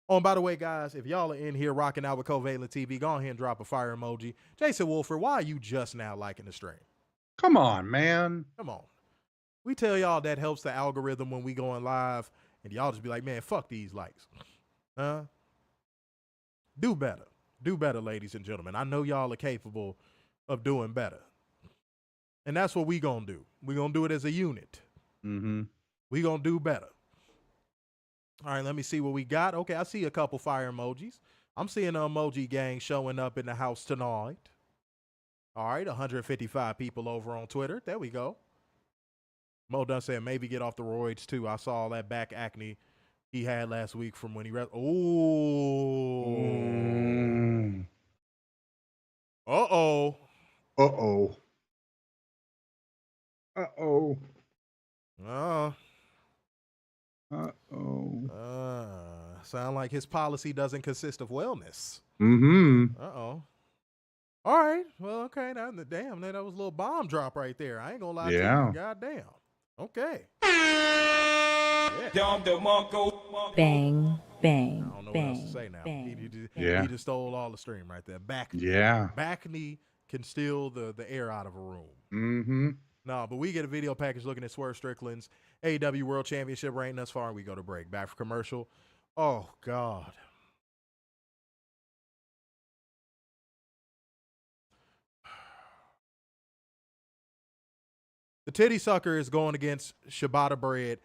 S4: Oh, and by the way, guys, if y'all are in here rocking out with Covalent TV, go ahead and drop a fire emoji. Jason Wolford, why are you just now liking the stream?
S5: Come on, man.
S4: Come on. We tell y'all that helps the algorithm when we going live, and y'all just be like, man, fuck these likes. Huh? Do better. Do better, ladies and gentlemen. I know y'all are capable of doing better. And that's what we gonna do. We gonna do it as a unit.
S5: Mm-hmm.
S4: We gonna do better. All right, let me see what we got. Okay, I see a couple fire emojis. I'm seeing the emoji gang showing up in the house tonight. All right, 155 people over on Twitter. There we go. Mo Dunn said maybe get off the roids too. I saw all that back acne he had last week from when he Uh-oh.
S5: Uh-oh. Uh-oh.
S4: Sound like his policy doesn't consist of wellness.
S5: Mm-hmm.
S4: Uh-oh. All right. Well, okay. Now, damn, that was a little bomb drop right there. I ain't gonna lie to you. Goddamn. Okay. Yeah.
S7: Bang, bang,
S4: I don't know
S7: bang,
S4: what else to say now.
S7: Bang,
S4: He just stole all the stream right there. Back knee can steal the air out of a room.
S5: Mm-hmm.
S4: No, but we get a video package looking at Swerve Strickland's AEW World Championship reign thus far, and we go to break. Back for commercial. Oh, God. The titty sucker is going against Shibata Bread.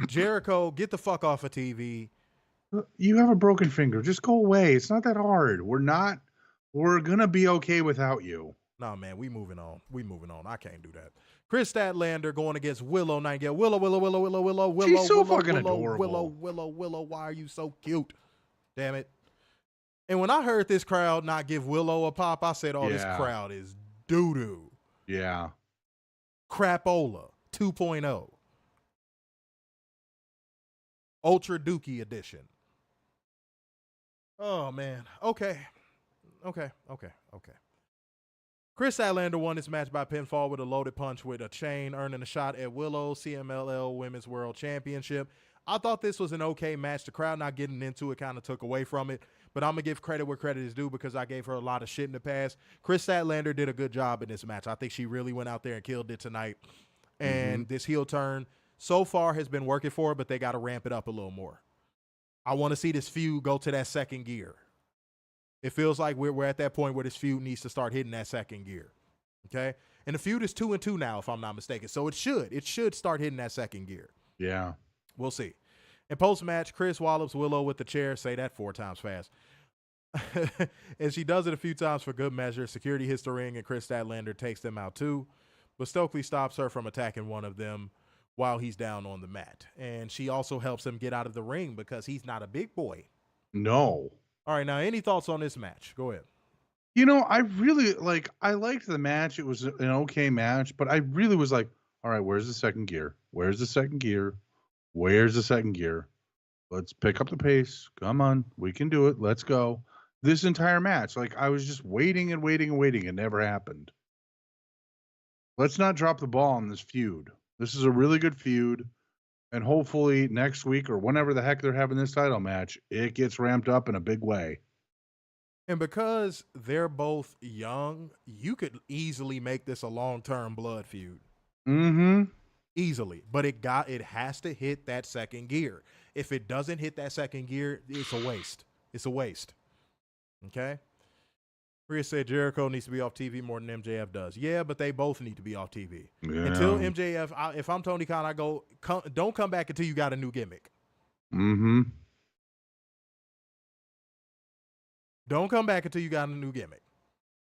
S4: Jericho, get the fuck off of TV.
S5: You have a broken finger. Just go away. It's not that hard. We're going to be okay without you.
S4: No, man, we moving on. I can't do that. Chris Statlander going against Willow Nightingale. Willow.
S5: She's so fucking adorable.
S4: Willow, why are you so cute? Damn it. And when I heard this crowd not give Willow a pop, I said, oh, this crowd is doo-doo.
S5: Yeah.
S4: Crapola 2.0. Ultra Dookie edition. Oh, man. Okay. Chris Statlander won this match by pinfall with a loaded punch with a chain, earning a shot at Willow CMLL Women's World Championship. I thought this was an okay match. The crowd not getting into it kind of took away from it, but I'm going to give credit where credit is due because I gave her a lot of shit in the past. Chris Statlander did a good job in this match. I think she really went out there and killed it tonight. And this heel turn so far has been working for her, but they got to ramp it up a little more. I want to see this feud go to that second gear. It feels like we're at that point where this feud needs to start hitting that second gear. Okay? And the feud is 2-2 now, if I'm not mistaken. So it should start hitting that second gear.
S5: Yeah.
S4: We'll see. In post-match, Chris wallops Willow with the chair. Say that 4 times fast. And she does it a few times for good measure. Security hits the ring, and Chris Statlander takes them out too. But Stokely stops her from attacking one of them while he's down on the mat. And she also helps him get out of the ring because he's not a big boy.
S5: No.
S4: All right, now, any thoughts on this match? Go ahead.
S5: You know, I liked the match. It was an okay match, but I really was like, all right, where's the second gear? Where's the second gear? Let's pick up the pace. Come on. We can do it. Let's go. This entire match, like, I was just waiting. It never happened. Let's not drop the ball on this feud. This is a really good feud. And hopefully next week or whenever the heck they're having this title match, it gets ramped up in a big way.
S4: And because they're both young, you could easily make this a long-term blood feud.
S5: Mm-hmm.
S4: Easily. But it has to hit that second gear. If it doesn't hit that second gear, it's a waste. It's a waste. Okay? Rhea said Jericho needs to be off TV more than MJF does. Yeah, but they both need to be off TV.
S5: Yeah.
S4: Until MJF, if I'm Tony Khan, I go, don't come back until you got a new gimmick.
S5: Mm-hmm.
S4: Don't come back until you got a new gimmick.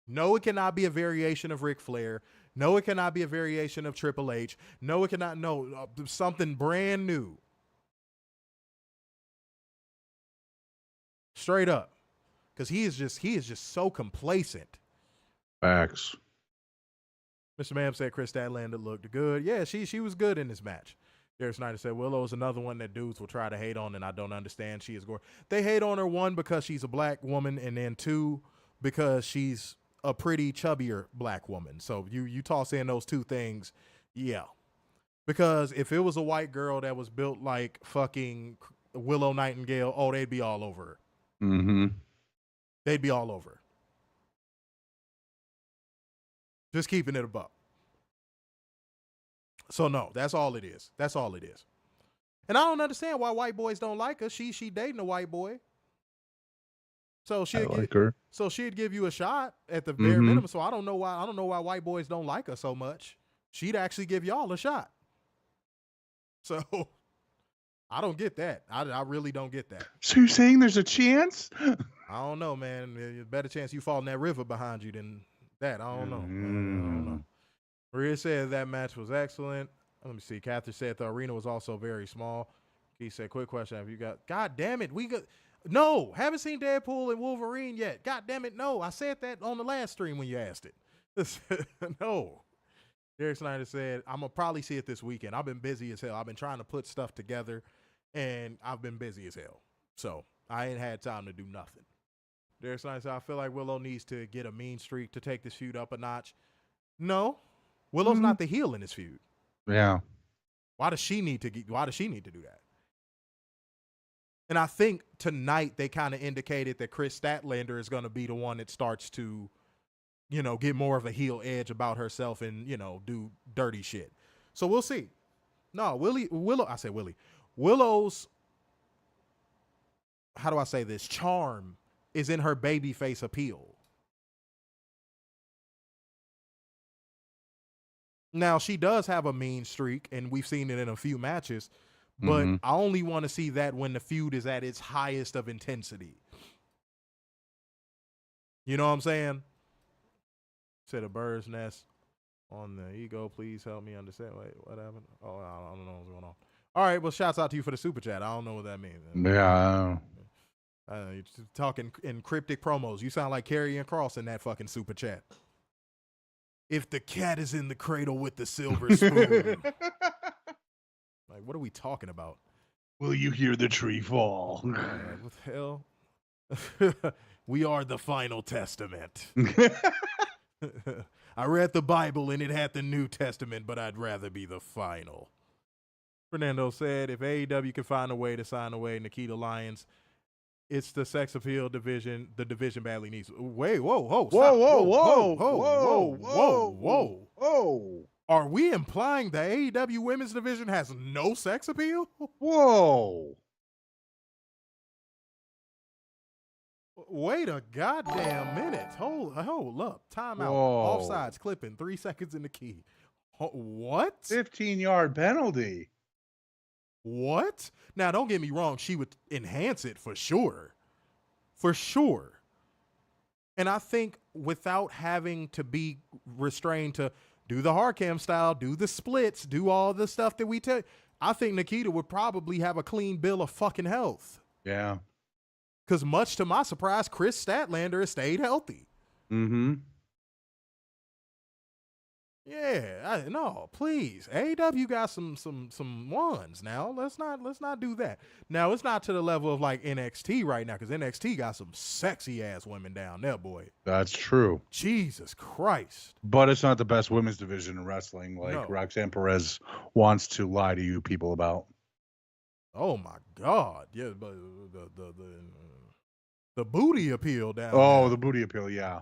S4: No, it cannot be a variation of Ric Flair. No, it cannot be a variation of Triple H. No, it cannot. No, something brand new. Straight up. Because he is just so complacent.
S5: Facts.
S4: Mr. Mam said Chris Statlander looked good. Yeah, she was good in this match. Derek Snyder said Willow is another one that dudes will try to hate on, and I don't understand. She is gorgeous. They hate on her, 1, because she's a black woman, and then 2, because she's a pretty chubbier black woman. So you toss in those two things, yeah. Because if it was a white girl that was built like fucking Willow Nightingale, oh, they'd be all over her.
S5: Mm-hmm.
S4: They'd be all over her. Just keeping it a buck. So no, that's all it is. That's all it is. And I don't understand why white boys don't like her. She dating a white boy. So she'd give you a shot at the bare minimum. So I don't know why white boys don't like her so much. She'd actually give y'all a shot. So I don't get that. I really don't get that.
S5: So you're saying there's a chance?
S4: I don't know, man. There's a better chance you fall in that river behind you than that. I don't know. I don't know. Maria said that match was excellent. Let me see. Catherine said the arena was also very small. He said, quick question. Have you got, God damn it. No, haven't seen Deadpool and Wolverine yet. God damn it. No, I said that on the last stream when you asked it. No. Derek Snyder said, I'm going to probably see it this weekend. I've been busy as hell. I've been trying to put stuff together, and I've been busy as hell. So I ain't had time to do nothing. Derek Snyder said, I feel like Willow needs to get a mean streak to take this feud up a notch. No, Willow's not the heel in this feud.
S5: Yeah.
S4: Why does she need to do that? And I think tonight they kind of indicated that Chris Statlander is going to be the one that starts to, get more of a heel edge about herself and, do dirty shit. So we'll see. No, Willow's, how do I say this? Charm is in her babyface appeal. Now, she does have a mean streak, and we've seen it in a few matches, but I only want to see that when the feud is at its highest of intensity. You know what I'm saying? Said a bird's nest on the ego. Please help me understand. Wait, what happened? Oh, I don't know what's going on. All right, well, shouts out to you for the super chat. I don't know what that means.
S5: Yeah.
S4: You're talking in cryptic promos. You sound like Karrion Kross in that fucking super chat. If the cat is in the cradle with the silver spoon. Like, what are we talking about?
S5: Will you hear the tree fall?
S4: What the hell? We are the final testament. I read the Bible and it had the New Testament, but I'd rather be the final. Fernando said, if AEW can find a way to sign away Nikita Lyons, it's the sex appeal division. The division badly needs. Wait, whoa, whoa. Are we implying the AEW women's division has no sex appeal?
S5: Whoa.
S4: Wait a goddamn minute. Hold up. Time out.
S5: Whoa.
S4: Offsides clipping. 3 seconds in the key. What?
S5: 15-yard penalty.
S4: What? Now, don't get me wrong. She would enhance it for sure. For sure. And I think without having to be restrained to do the hard cam style, do the splits, do all the stuff that we tell, I think Nikita would probably have a clean bill of fucking health.
S5: Yeah.
S4: Because much to my surprise, Chris Statlander has stayed healthy.
S5: Mm-hmm.
S4: Yeah, no, please. AEW got some ones now. Let's not do that. Now it's not to the level of like NXT right now, because NXT got some sexy ass women down there, boy.
S5: That's true.
S4: Jesus Christ.
S5: But it's not the best women's division in wrestling, like
S4: No.
S5: Roxanne Perez wants to lie to you people about.
S4: Oh my God. Yeah, but the booty appeal down
S5: Oh,
S4: there.
S5: the booty appeal, yeah.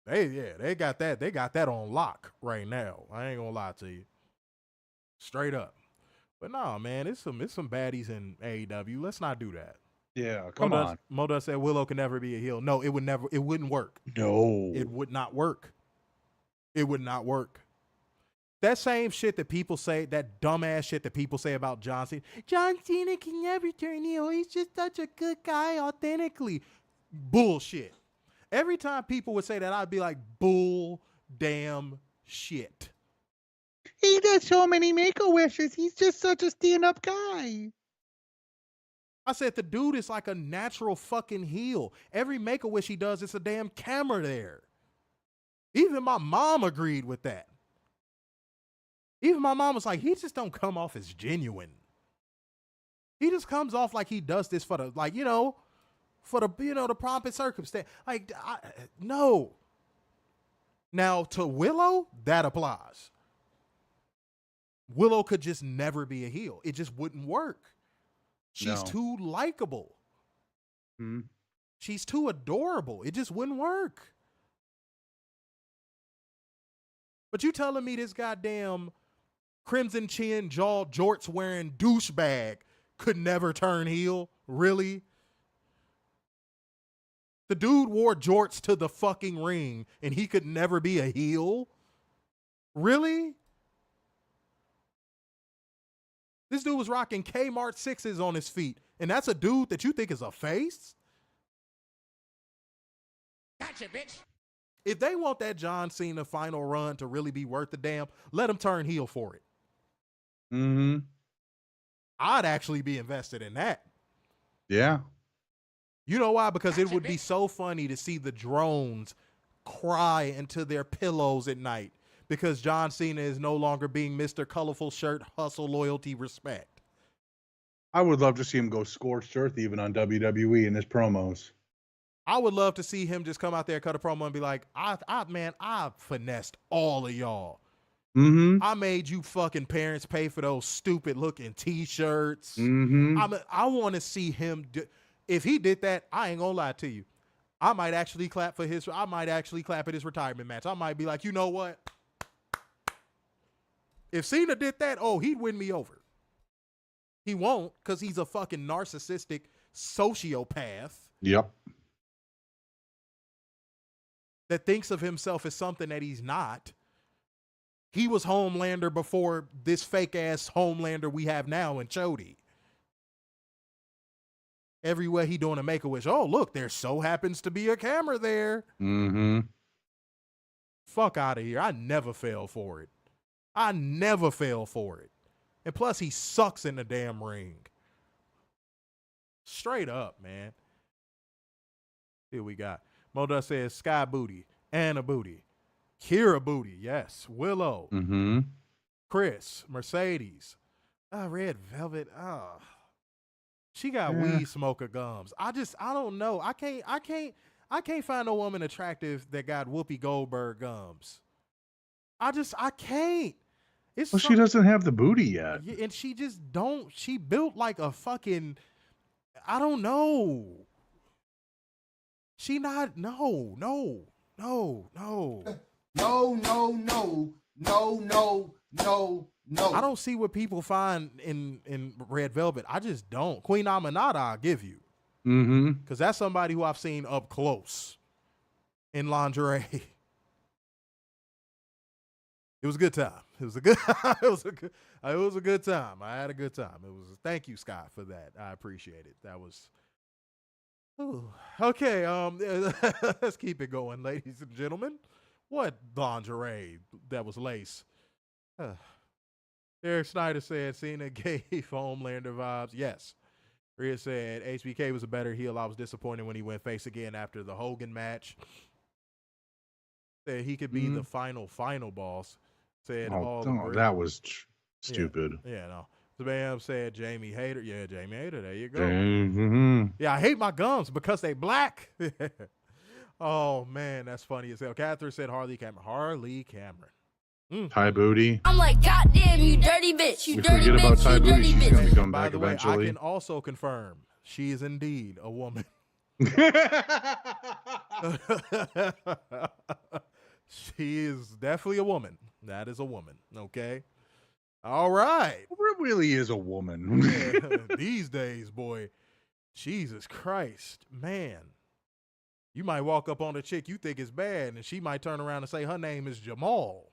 S4: They got that. They got that on lock right now. I ain't gonna lie to you. Straight up. But no, man, it's some baddies in AEW. Let's not do that.
S5: Yeah, come on.
S4: Moda said Willow can never be a heel. No, it wouldn't work.
S5: No.
S4: It would not work. It would not work. That same shit that people say, that dumbass shit that people say about John Cena. John Cena can never turn heel. He's just such a good guy authentically. Bullshit. Every time people would say that, I'd be like, bull damn shit.
S5: He does so many Make-A-Wishes. He's just such a stand-up guy.
S4: I said, the dude is like a natural fucking heel. Every Make-A-Wish he does, it's a damn camera there. Even my mom agreed with that. Even my mom was like, he just don't come off as genuine. He just comes off like he does this for the, like, for the, the pomp and circumstance. Like, no. Now, to Willow, that applies. Willow could just never be a heel. It just wouldn't work. She's too likable. She's too adorable. It just wouldn't work. But you telling me this goddamn crimson chin, jaw, jorts wearing douchebag could never turn heel? Really? The dude wore jorts to the fucking ring and he could never be a heel? Really? This dude was rocking Kmart 6s on his feet, and that's a dude that you think is a face?
S6: Gotcha, bitch.
S4: If they want that John Cena final run to really be worth the damn, let him turn heel for it. I'd actually be invested in that.
S5: Yeah.
S4: You know why? Because it would be so funny to see the drones cry into their pillows at night because John Cena is no longer being Mr. Colorful Shirt, hustle, loyalty, respect.
S5: I would love to see him go scorched earth even on WWE in his promos.
S4: I would love to see him just come out there, cut a promo, and be like, I finessed all of y'all. I made you fucking parents pay for those stupid looking t-shirts. I want to see him if he did that, I ain't gonna lie to you. I might actually clap at his retirement match. I might be like, you know what? If Cena did that, he'd win me over. He won't, because he's a fucking narcissistic sociopath.
S5: Yep.
S4: That thinks of himself as something that he's not. He was Homelander before this fake ass Homelander we have now in Chody. Everywhere he doing a Make-A-Wish. Oh, look, there so happens to be a camera there. Fuck out of here. I never fell for it. And plus, he sucks in the damn ring. Straight up, man. Here we got. Moda says Sky Booty, Anna Booty, Kira Booty, yes, Willow, Chris, Mercedes, Red Velvet, she got weed smoker gums. I don't know. I can't find a woman attractive that got Whoopi Goldberg gums. I can't.
S5: She doesn't have the booty yet.
S4: And she just don't. She built like a fucking, I don't know. She not, no. I don't see what people find in Red Velvet. I just don't. Queen Aminata, I'll give you. Because that's somebody who I've seen up close in lingerie. It was a good time. It was a good time. I had a good time. Thank you, Scott, for that. I appreciate it. That was okay. Let's keep it going, ladies and gentlemen. What lingerie that was lace? Eric Snyder said Cena gave Homelander vibes. Yes. Rhea said HBK was a better heel. I was disappointed when he went face again after the Hogan match. Said he could be the final boss. Said
S5: that was stupid.
S4: Yeah, no. Bam said Jamie Hayter. Yeah, Jamie Hayter. There you go. Yeah, I hate my gums because they black. Oh, man, that's funny as hell. Catherine said Harley Cameron.
S5: Ty Booty.
S8: I'm like, goddamn, you dirty bitch. You dirty
S5: forget about
S8: bitch.
S5: Ty
S8: You
S5: Booty.
S8: dirty
S5: She's
S8: bitch.
S5: going to come
S4: By
S5: back
S4: the way,
S5: eventually.
S4: I can also confirm she is indeed a woman. She is definitely a woman. That is a woman. Okay. All right.
S5: It really is a woman.
S4: Yeah, these days, boy, Jesus Christ, man. You might walk up on a chick you think is bad, and she might turn around and say her name is Jamal.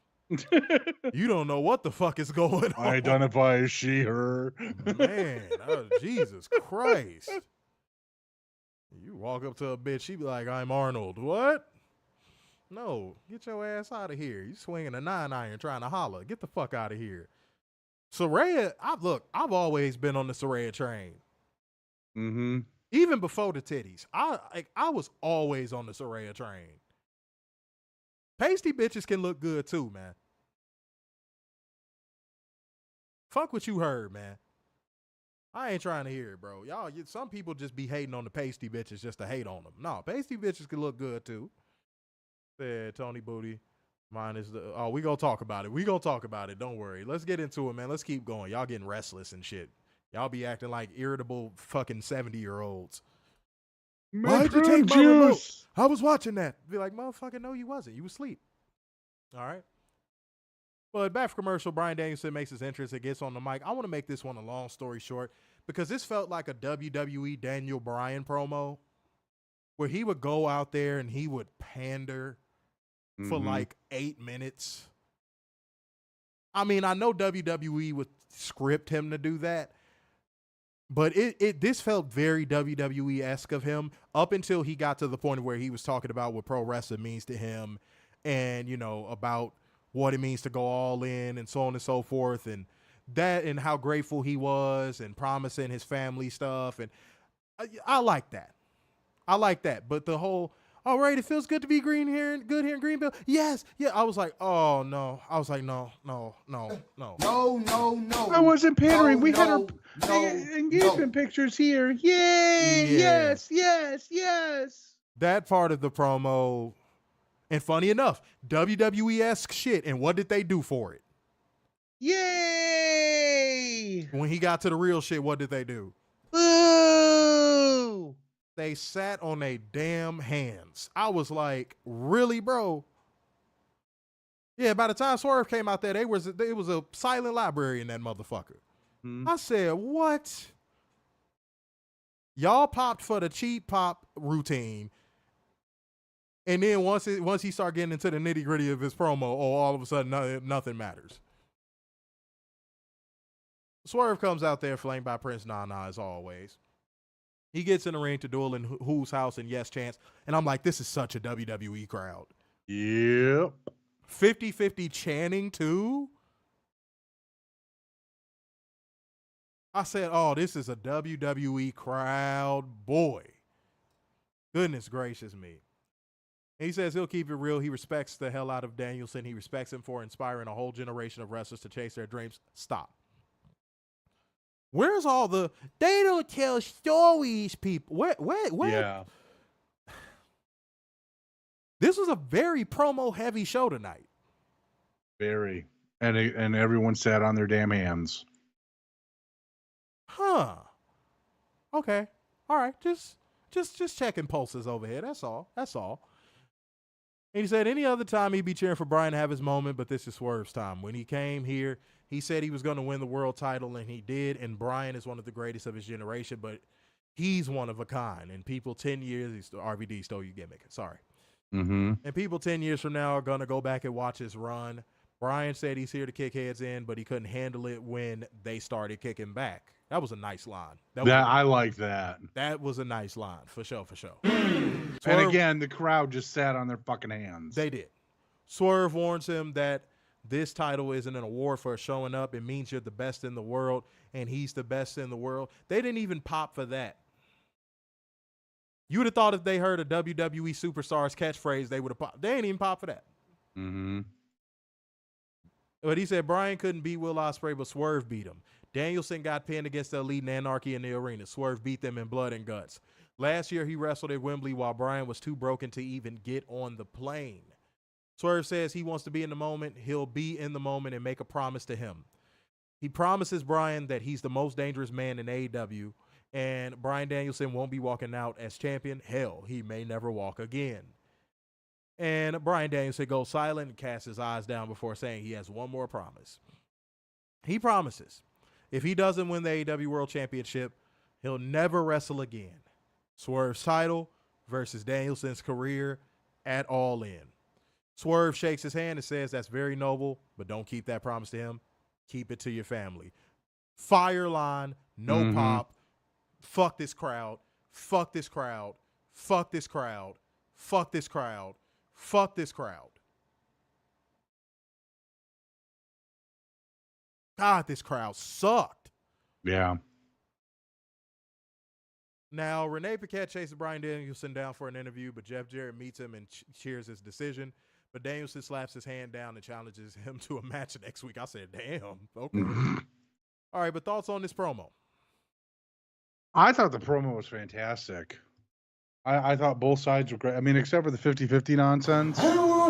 S4: You don't know what the fuck is going on.
S5: I identify as she, her.
S4: Man, Jesus Christ. You walk up to a bitch, she be like, I'm Arnold. What? No, get your ass out of here. You swinging a 9-iron trying to holler. Get the fuck out of here. Saraya, I've always been on the Saraya train. Even before the titties. I was always on the Saraya train. Pasty bitches can look good too, man. Fuck what you heard, man. I ain't trying to hear it, bro. Some people just be hating on the pasty bitches just to hate on them. No, pasty bitches can look good too. Said Tony Booty. Mine is we gonna talk about it. We gonna talk about it. Don't worry. Let's get into it, man. Let's keep going. Y'all getting restless and shit. Y'all be acting like irritable fucking 70-year-olds. Why'd you take my remote? I was watching that. Be like, motherfucker, no, you wasn't. You was asleep. All right. But back for commercial, Bryan Danielson makes his entrance and gets on the mic. I want to make this one a long story short because this felt like a WWE Daniel Bryan promo where he would go out there and he would pander for like 8 minutes. I mean, I know WWE would script him to do that, but this felt very WWE-esque of him up until he got to the point where he was talking about what pro wrestling means to him and, you know, about what it means to go all in and so on and so forth, and that and how grateful he was and promising his family stuff. And I like that. I like that. But the whole, all right, it feels good to be good here in Greenville. Yes. Yeah. I was like, oh, no. I was like, no.
S5: I wasn't pandering. We had our engagement pictures here. Yay.
S4: Yeah.
S5: Yes.
S4: That part of the promo, and funny enough, WWE-esque shit. And what did they do for it?
S5: Yay.
S4: When he got to the real shit, what did they do?
S5: Boo.
S4: They sat on their damn hands. I was like, really, bro? Yeah, by the time Swerve came out there, it was a silent library in that motherfucker. I said, what? Y'all popped for the cheap pop routine. And then once he started getting into the nitty-gritty of his promo, all of a sudden nothing matters. Swerve comes out there flanked by Prince Nana as always. He gets in the ring to duel in Who's House and Yes Chance. And I'm like, this is such a WWE crowd.
S5: Yep.
S4: 50-50 chanting too? I said, oh, this is a WWE crowd. Boy. Goodness gracious me. And he says he'll keep it real. He respects the hell out of Danielson. He respects him for inspiring a whole generation of wrestlers to chase their dreams. Stop. Where's all the, they don't tell stories, people. Where?
S5: Yeah.
S4: This was a very promo-heavy show tonight.
S5: Very. And everyone sat on their damn hands.
S4: Huh. Okay. All right. Just checking pulses over here. That's all. And he said any other time he'd be cheering for Bryan to have his moment, but this is Swerve's time. When he came here, he said he was going to win the world title, and he did. And Bryan is one of the greatest of his generation, but he's one of a kind. And people 10 years, RVD stole your gimmick. Sorry.
S5: Mm-hmm.
S4: And people 10 years from now are going to go back and watch his run. Bryan said he's here to kick heads in, but he couldn't handle it when they started kicking back. That was a nice line.
S5: I like that.
S4: That was a nice line, for sure.
S5: And again, the crowd just sat on their fucking hands.
S4: They did. Swerve warns him that this title isn't an award for showing up. It means you're the best in the world, and he's the best in the world. They didn't even pop for that. You would have thought if they heard a WWE Superstars catchphrase, they would have popped. They ain't even pop for that.
S5: Mm-hmm.
S4: But he said Bryan couldn't beat Will Ospreay, but Swerve beat him. Danielson got pinned against the Elite and Anarchy in the arena. Swerve beat them in blood and guts. Last year, he wrestled at Wembley while Bryan was too broken to even get on the plane. Swerve says he wants to be in the moment. He'll be in the moment and make a promise to him. He promises Bryan that he's the most dangerous man in AEW, and Bryan Danielson won't be walking out as champion. Hell, he may never walk again. And Bryan Danielson goes silent and casts his eyes down before saying he has one more promise. He promises if he doesn't win the AEW World Championship, he'll never wrestle again. Swerve's title versus Danielson's career at All In. Swerve shakes his hand and says that's very noble, but don't keep that promise to him. Keep it to your family. Fire line, no pop. Fuck this crowd. Fuck this crowd. Fuck this crowd. Fuck this crowd. Fuck this crowd. God, this crowd sucked.
S5: Yeah.
S4: Now, Renee Paquette chases Bryan Danielson down for an interview, but Jeff Jarrett meets him and cheers his decision. But Danielson slaps his hand down and challenges him to a match next week. I said, damn. Okay. All right, but thoughts on this promo?
S5: I thought the promo was fantastic. I thought both sides were great. I mean, except for the 50-50 nonsense.
S8: I don't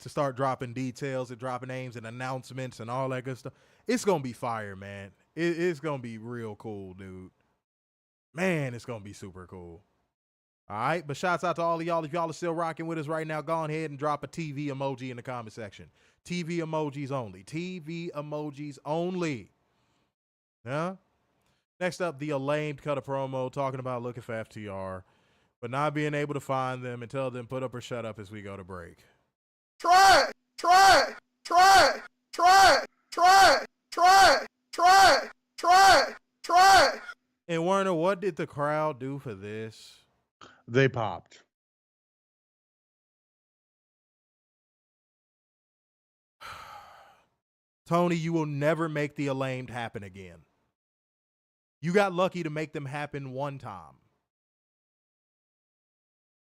S4: to start dropping details and dropping names and announcements and all that good stuff. It's going to be fire, man. It's going to be real cool, dude. Man, it's going to be super cool. All right, but shouts out to all of y'all. If y'all are still rocking with us right now, go on ahead and drop a TV emoji in the comment section. TV emojis only. TV emojis only. Yeah? Next up, the Elaine cut a promo talking about looking for FTR, but not being able to find them and tell them put up or shut up as we go to break.
S6: Try it! Try it! Try it! Try it! Try it! Try it! Try it! Try it! Try it!
S4: And Werner, what did the crowd do for this?
S5: They popped.
S4: Tony, you will never make the Elaine happen again. You got lucky to make them happen one time.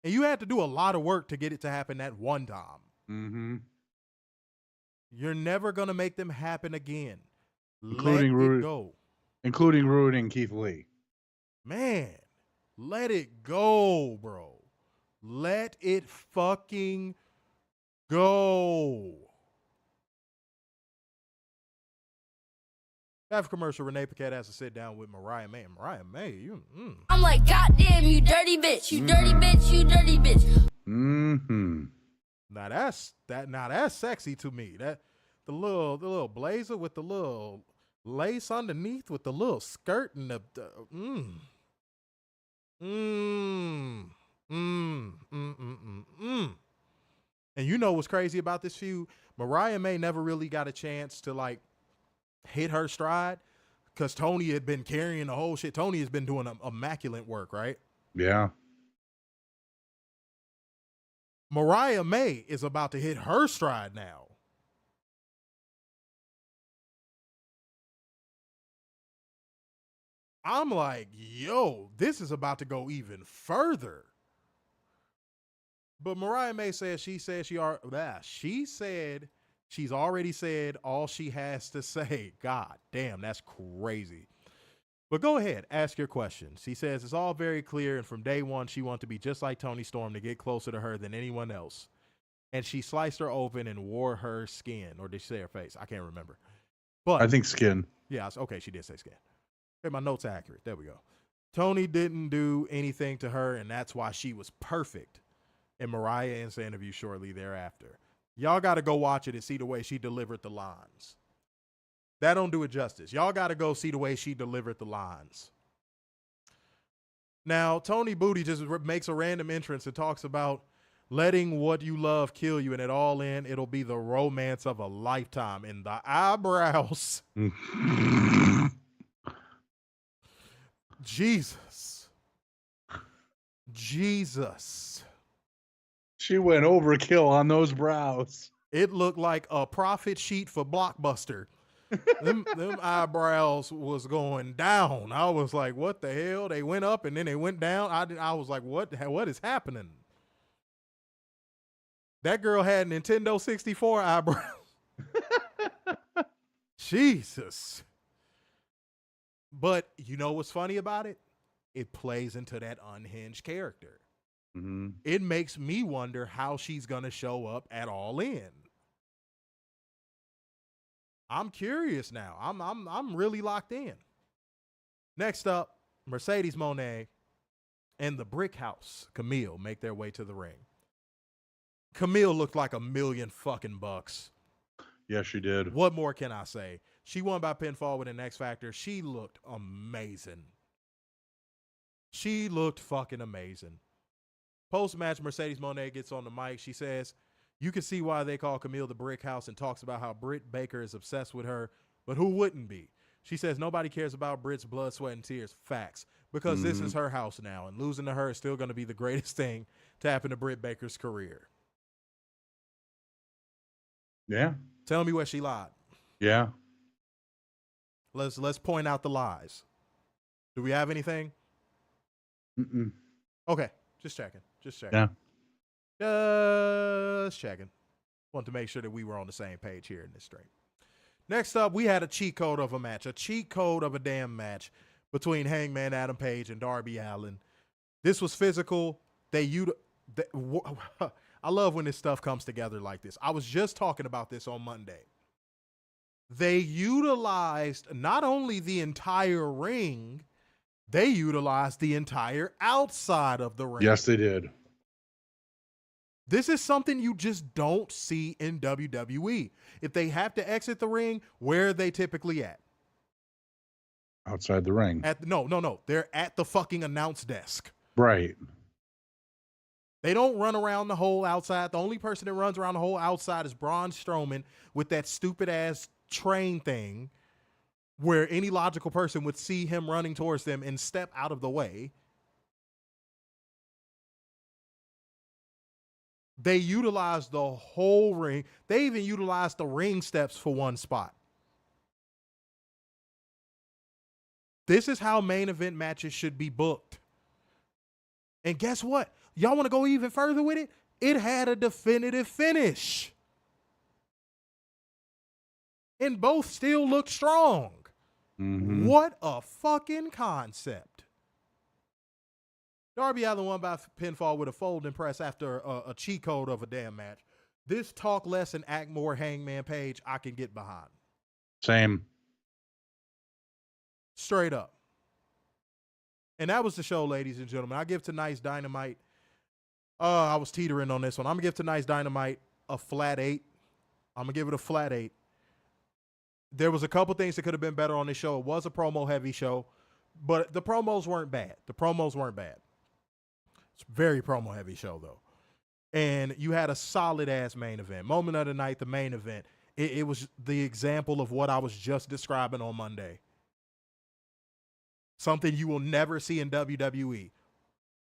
S4: And you had to do a lot of work to get it to happen that one time.
S5: Mm-hmm.
S4: You're never going to make them happen again.
S5: Including
S4: let it go.
S5: Including ruining Keith Lee.
S4: Man, let it go, bro. Let it fucking go. After commercial, Renee Paquette has to sit down with Mariah May. Mariah May, you.
S8: I'm like, goddamn, you dirty bitch. You dirty bitch. You dirty bitch.
S5: Mm-hmm.
S4: Now that's sexy to me. That the little blazer with the little lace underneath with the little skirt and the And you know what's crazy about this feud? Mariah May never really got a chance to like hit her stride because Tony had been carrying the whole shit. Tony has been doing immaculate work, right?
S5: Yeah.
S4: Mariah May is about to hit her stride now. I'm like, yo, this is about to go even further. But Mariah May says she's already said all she has to say. God damn, that's crazy. But go ahead, ask your question. She says it's all very clear, and from day one, she wanted to be just like Toni Storm to get closer to her than anyone else. And she sliced her open and wore her skin, or did she say her face? I can't remember. But
S5: I think skin.
S4: Yeah, okay, she did say skin. Okay, my notes are accurate. There we go. Tony didn't do anything to her, and that's why she was perfect. And Mariah ends the interview shortly thereafter. Y'all got to go watch it and see the way she delivered the lines. That don't do it justice. Y'all got to go see the way she delivered the lines. Now, Tony Booty just makes a random entrance and talks about letting what you love kill you, and it all in, it'll be the romance of a lifetime. And the eyebrows. Jesus.
S5: She went overkill on those brows.
S4: It looked like a profit sheet for Blockbuster. them eyebrows was going down. I was like, what the hell? They went up and then they went down. I was like, what is happening? That girl had Nintendo 64 eyebrows. Jesus. But you know what's funny about it? It plays into that unhinged character.
S5: Mm-hmm.
S4: It makes me wonder how she's going to show up at All In. I'm curious now. I'm really locked in. Next up, Mercedes Moné and the Brick House, Kamille, make their way to the ring. Kamille looked like $1 million fucking bucks.
S5: Yes, she did.
S4: What more can I say? She won by pinfall with an X Factor. She looked amazing. She looked fucking amazing. Post-match, Mercedes Moné gets on the mic. She says, you can see why they call Kamille the Brick House, and talks about how Britt Baker is obsessed with her, but who wouldn't be? She says nobody cares about Britt's blood, sweat, and tears. Facts. Because this is her house now, and losing to her is still going to be the greatest thing to happen to Britt Baker's career.
S5: Yeah.
S4: Tell me where she lied.
S5: Yeah.
S4: Let's point out the lies. Do we have anything?
S5: Mm-mm.
S4: Okay, just checking.
S5: Yeah.
S4: Just checking. Want to make sure that we were on the same page here in this stream. Next up, we had a cheat code of a match, a cheat code of a damn match between Hangman Adam Page and Darby Allin. This was physical. I love when this stuff comes together like this. I was just talking about this on Monday. They utilized not only the entire ring, they utilized the entire outside of the ring.
S5: Yes, they did.
S4: This is something you just don't see in WWE. If they have to exit the ring, where are they typically at?
S5: Outside the ring.
S4: No. They're at the fucking announce desk.
S5: Right.
S4: They don't run around the whole outside. The only person that runs around the whole outside is Braun Strowman with that stupid ass train thing where any logical person would see him running towards them and step out of the way. They utilized the whole ring. They even utilized the ring steps for one spot. This is how main event matches should be booked. And guess what? Y'all want to go even further with it? It had a definitive finish. And both still look strong. Mm-hmm. What a fucking concept. Darby Allin won by pinfall with a folding press after a cheat code of a damn match. This talk less and act more Hangman Page I can get behind.
S5: Same.
S4: Straight up. And that was the show, ladies and gentlemen. I give tonight's Dynamite. I was teetering on this one. I'm going to give tonight's Dynamite a flat 8. I'm going to give it a flat 8. There was a couple things that could have been better on this show. It was a promo-heavy show, but the promos weren't bad. It's a very promo-heavy show, though. And you had a solid-ass main event. Moment of the night, the main event. It was the example of what I was just describing on Monday. Something you will never see in WWE.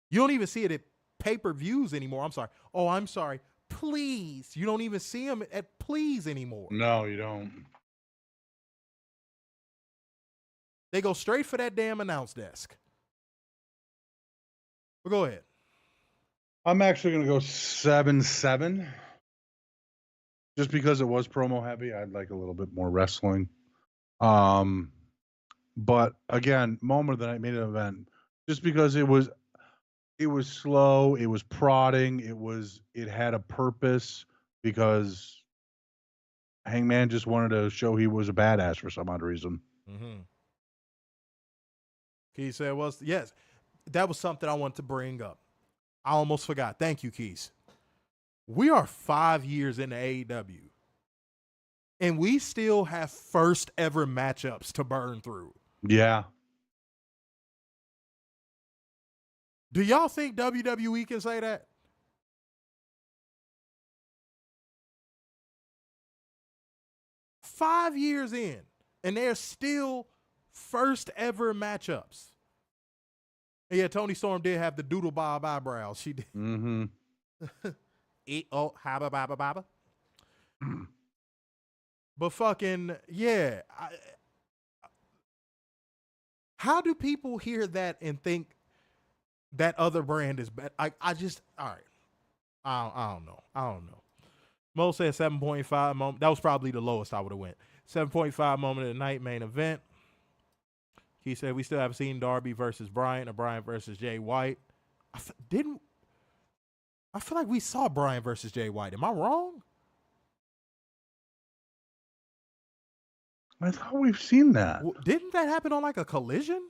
S4: You don't even see it at pay-per-views anymore. I'm sorry. Please. You don't even see them at Please anymore.
S5: No, you don't.
S4: They go straight for that damn announce desk. But go ahead.
S5: I'm actually going to go 7-7. Just because it was promo heavy, I'd like a little bit more wrestling. But again, moment of the night, main event, just because it was slow, it was prodding, it had a purpose because Hangman just wanted to show he was a badass for some odd reason.
S4: Mm-hmm. Keith said, yes, that was something I wanted to bring up. I almost forgot. Thank you, Keith. We are 5 years into AEW, and we still have first ever matchups to burn through.
S5: Yeah.
S4: Do y'all think WWE can say that? Five years in, and they're still first ever matchups. And yeah, Tony Storm did have the doodle bob eyebrows. She did.
S5: Mm-hmm.
S4: Habba baba baba. But fucking yeah. How do people hear that and think that other brand is better? I just, all right. I don't know. Mo said 7.5 moment. That was probably the lowest I would have went. 7.5 moment of the night main event. He said we still haven't seen Darby versus Bryan or Bryan versus Jay White. I feel like we saw Bryan versus Jay White. Am I wrong?
S5: I thought we've seen that.
S4: Didn't that happen on like a Collision?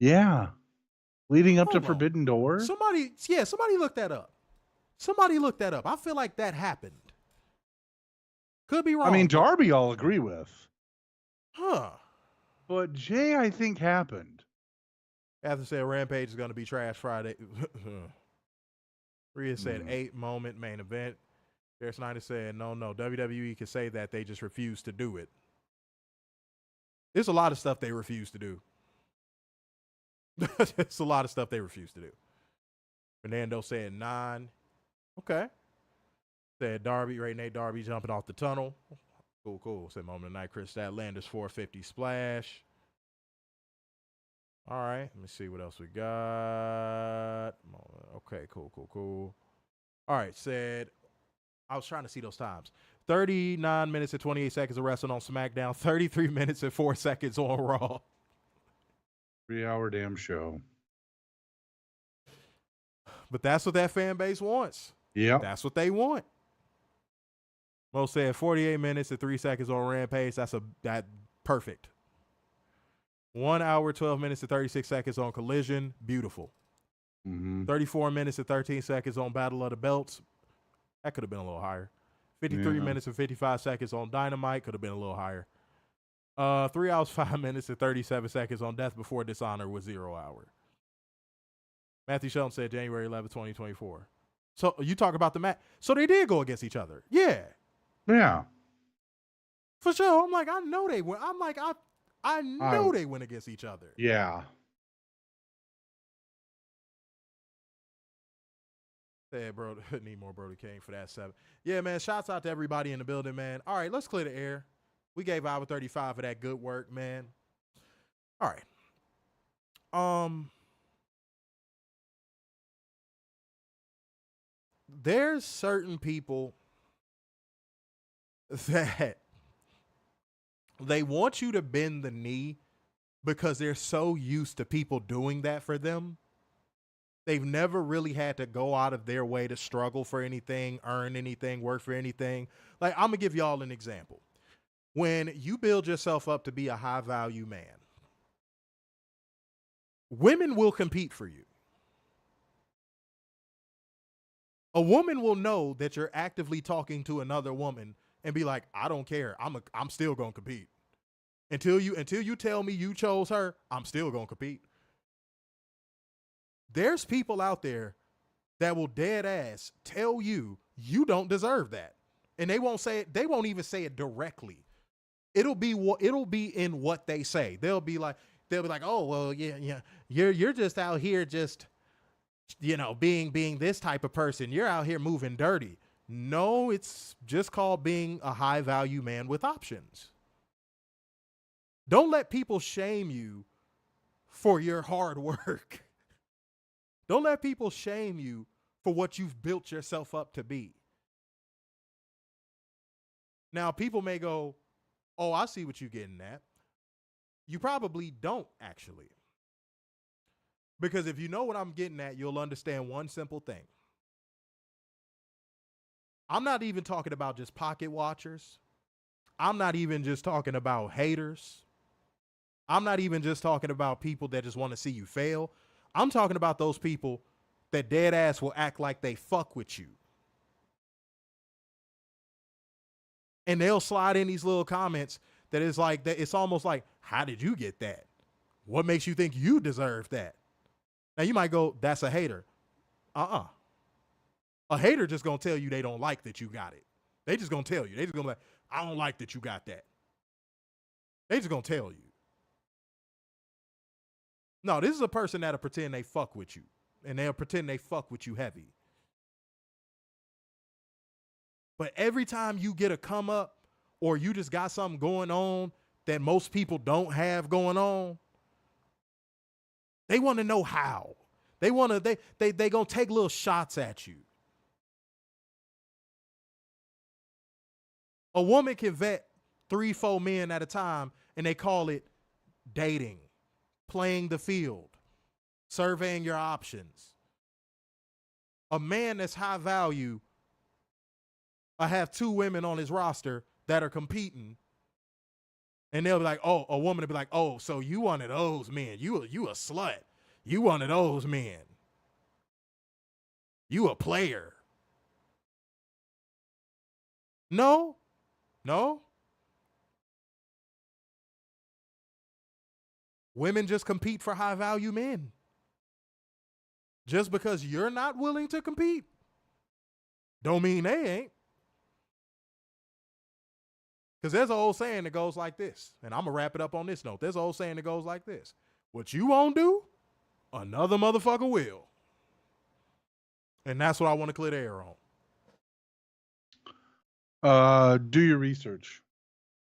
S5: Yeah. Leading up to Forbidden Door?
S4: Somebody look that up. I feel like that happened. Could be wrong.
S5: I mean, Darby I'll agree with.
S4: Huh.
S5: But Jay, I think, happened.
S4: After said Rampage is going to be trash Friday. Rhea said 8 moment main event. Derek Snyder said, no, WWE can say that. They just refuse to do it. There's a lot of stuff they refuse to do. There's a lot of stuff they refuse to do. Fernando said 9. Okay. Said Darby, Ray Nate Darby jumping off the tunnel. Cool. Said moment of the night. Chris Statlander's 450 splash. All right. Let me see what else we got. Okay, cool. All right. Said, I was trying to see those times. 39 minutes and 28 seconds of wrestling on SmackDown. 33 minutes and 4 seconds on Raw.
S5: 3-hour damn show.
S4: But that's what that fan base wants.
S5: Yep.
S4: That's what they want. Mo said 48 minutes and 3 seconds on Rampage. That perfect. 1 hour, 12 minutes and 36 seconds on Collision. Beautiful. 34 minutes and 13 seconds on Battle of the Belts. That could have been a little higher. 53 minutes and 55 seconds on Dynamite. Could have been a little higher. 3 hours, 5 minutes and 37 seconds on Death Before Dishonor was 0 hour. Matthew Shelton said January 11, 2024. So you talk about the match. So they did go against each other. Yeah.
S5: Yeah.
S4: For sure. I'm like, I know they went. I'm like, I know they went against each other.
S5: Yeah.
S4: Hey, bro, need more Brody King for that 7. Yeah, man, shouts out to everybody in the building, man. All right, let's clear the air. We gave hour 35 for that good work, man. All right. There's certain people that they want you to bend the knee because they're so used to people doing that for them. They've never really had to go out of their way to struggle for anything, earn anything, work for anything. Like, I'm going to give y'all an example. When you build yourself up to be a high-value man, women will compete for you. A woman will know that you're actively talking to another woman and be like, I don't care. I'm still going to compete. Until you tell me you chose her, I'm still going to compete. There's people out there that will dead ass tell you you don't deserve that. And they won't say it, they won't even say it directly. It'll be in what they say. They'll be like, oh, well, yeah. You're just out here just, being this type of person. You're out here moving dirty. No, it's just called being a high value man with options. Don't let people shame you for your hard work. Don't let people shame you for what you've built yourself up to be. Now, people may go, oh, I see what you're getting at. You probably don't, actually. Because if you know what I'm getting at, you'll understand one simple thing. I'm not even talking about just pocket watchers. I'm not even just talking about haters. I'm not even just talking about people that just want to see you fail. I'm talking about those people that dead ass will act like they fuck with you. And they'll slide in these little comments that is like, that it's almost like, how did you get that? What makes you think you deserve that? Now you might go, that's a hater. A hater just gonna tell you they don't like that you got it. They just gonna tell you. They just gonna be like, I don't like that you got that. They just gonna tell you. No, this is a person that'll pretend they fuck with you. And they'll pretend they fuck with you heavy. But every time you get a come up or you just got something going on that most people don't have going on, they want to know how. They gonna take little shots at you. A woman can vet 3-4 men at a time and they call it dating, playing the field, surveying your options. A man that's high value, I have 2 women on his roster that are competing, and they'll be like, oh, a woman will be like, oh, so you one of those men. You a slut. You one of those men. You a player. No. Women just compete for high value men. Just because you're not willing to compete, don't mean they ain't. Because there's an old saying that goes like this, and I'm going to wrap it up on this note. There's an old saying that goes like this. What you won't do, another motherfucker will. And that's what I want to clear the air on.
S5: Do your research.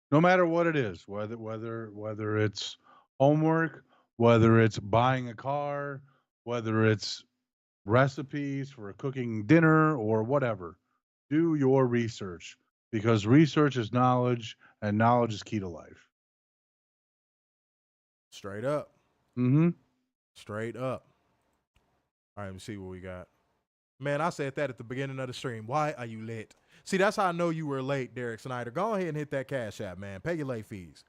S5: No matter what it is, whether it's homework, whether it's buying a car, whether it's recipes for cooking dinner or whatever, do your research, because research is knowledge and knowledge is key to life.
S4: Straight up.
S5: Mm-hmm.
S4: Straight up. All right, let me see what we got. Man, I said that at the beginning of the stream. Why are you late? See, that's how I know you were late, Derek Snyder. Go ahead and hit that Cash App, man. Pay your late fees.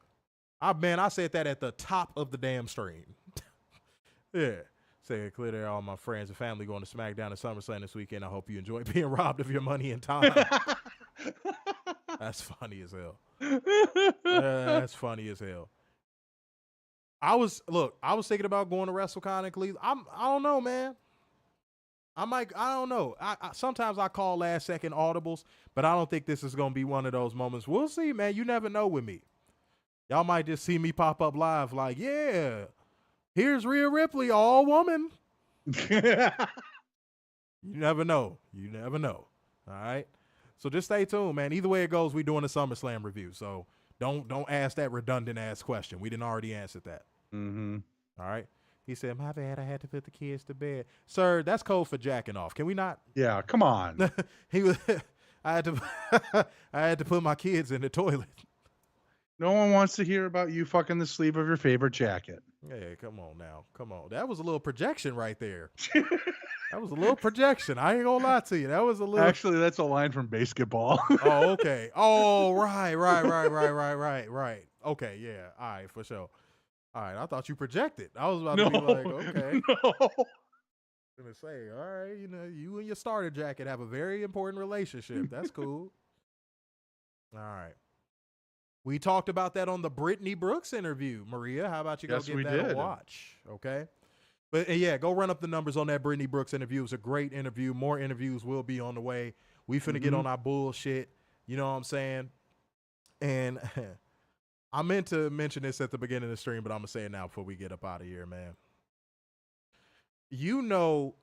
S4: I said that at the top of the damn stream. Yeah. Say clear to all my friends and family going to SmackDown and SummerSlam this weekend. I hope you enjoy being robbed of your money and time. That's funny as hell. That's funny as hell. I was thinking about going to WrestleCon in Cleveland. I don't know, man. I don't know. Sometimes I call last second audibles, but I don't think this is going to be one of those moments. We'll see, man. You never know with me. Y'all might just see me pop up live like, yeah, here's Rhea Ripley, all woman. You never know. You never know. All right. So just stay tuned, man. Either way it goes, we doing a SummerSlam review. So don't ask that redundant ass question. We didn't already answer that.
S5: Mm-hmm.
S4: All right. He said, my bad, I had to put the kids to bed. Sir, that's code for jacking off. Can we not?
S5: Yeah, come on.
S4: I had to put my kids in the toilet.
S5: No one wants to hear about you fucking the sleeve of your favorite jacket.
S4: Hey, come on now. Come on. That was a little projection right there. That was a little projection. I ain't gonna lie to you. That was a little.
S5: Actually, that's a line from basketball.
S4: Oh, okay. Oh, right. Okay, yeah. All right, for sure. All right, I thought you projected. I was about to be like, okay.
S5: No.
S4: I'm gonna say, all right, you and your starter jacket have a very important relationship. That's cool. All right. We talked about that on the Brittany Brooks interview, Maria. How about you go give that a watch? Okay. But yeah, go run up the numbers on that Brittany Brooks interview. It was a great interview. More interviews will be on the way. We finna get on our bullshit. You know what I'm saying? And I meant to mention this at the beginning of the stream, but I'm gonna say it now before we get up out of here, man. You know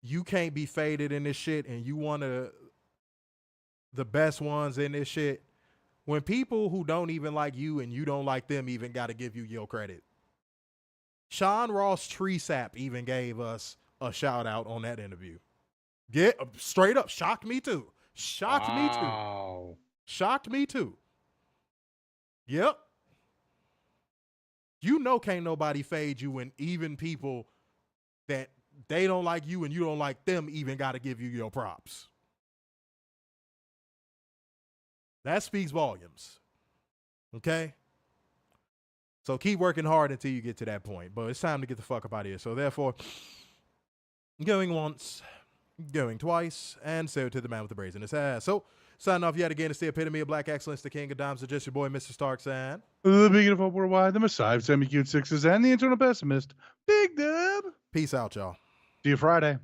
S4: you can't be faded in this shit, and you one of the best ones in this shit. When people who don't even like you and you don't like them even got to give you your credit. Sean Ross Treesap even gave us a shout out on that interview. Get straight up. Shocked me too. Shocked me too. Yep. You know can't nobody fade you when even people that they don't like you and you don't like them even got to give you your props. That speaks volumes. Okay? So keep working hard until you get to that point. But it's time to get the fuck up out of here. So therefore, going once, going twice, and so to the man with the braids in his ass. So signing off yet again. It's the epitome of black excellence, the king of dimes, just your boy, Mr. Starks, and
S5: the beacon of hope worldwide, the Messiah of semi-cute sixes, and the internal pessimist, Big Dub.
S4: Peace out, y'all.
S5: See you Friday.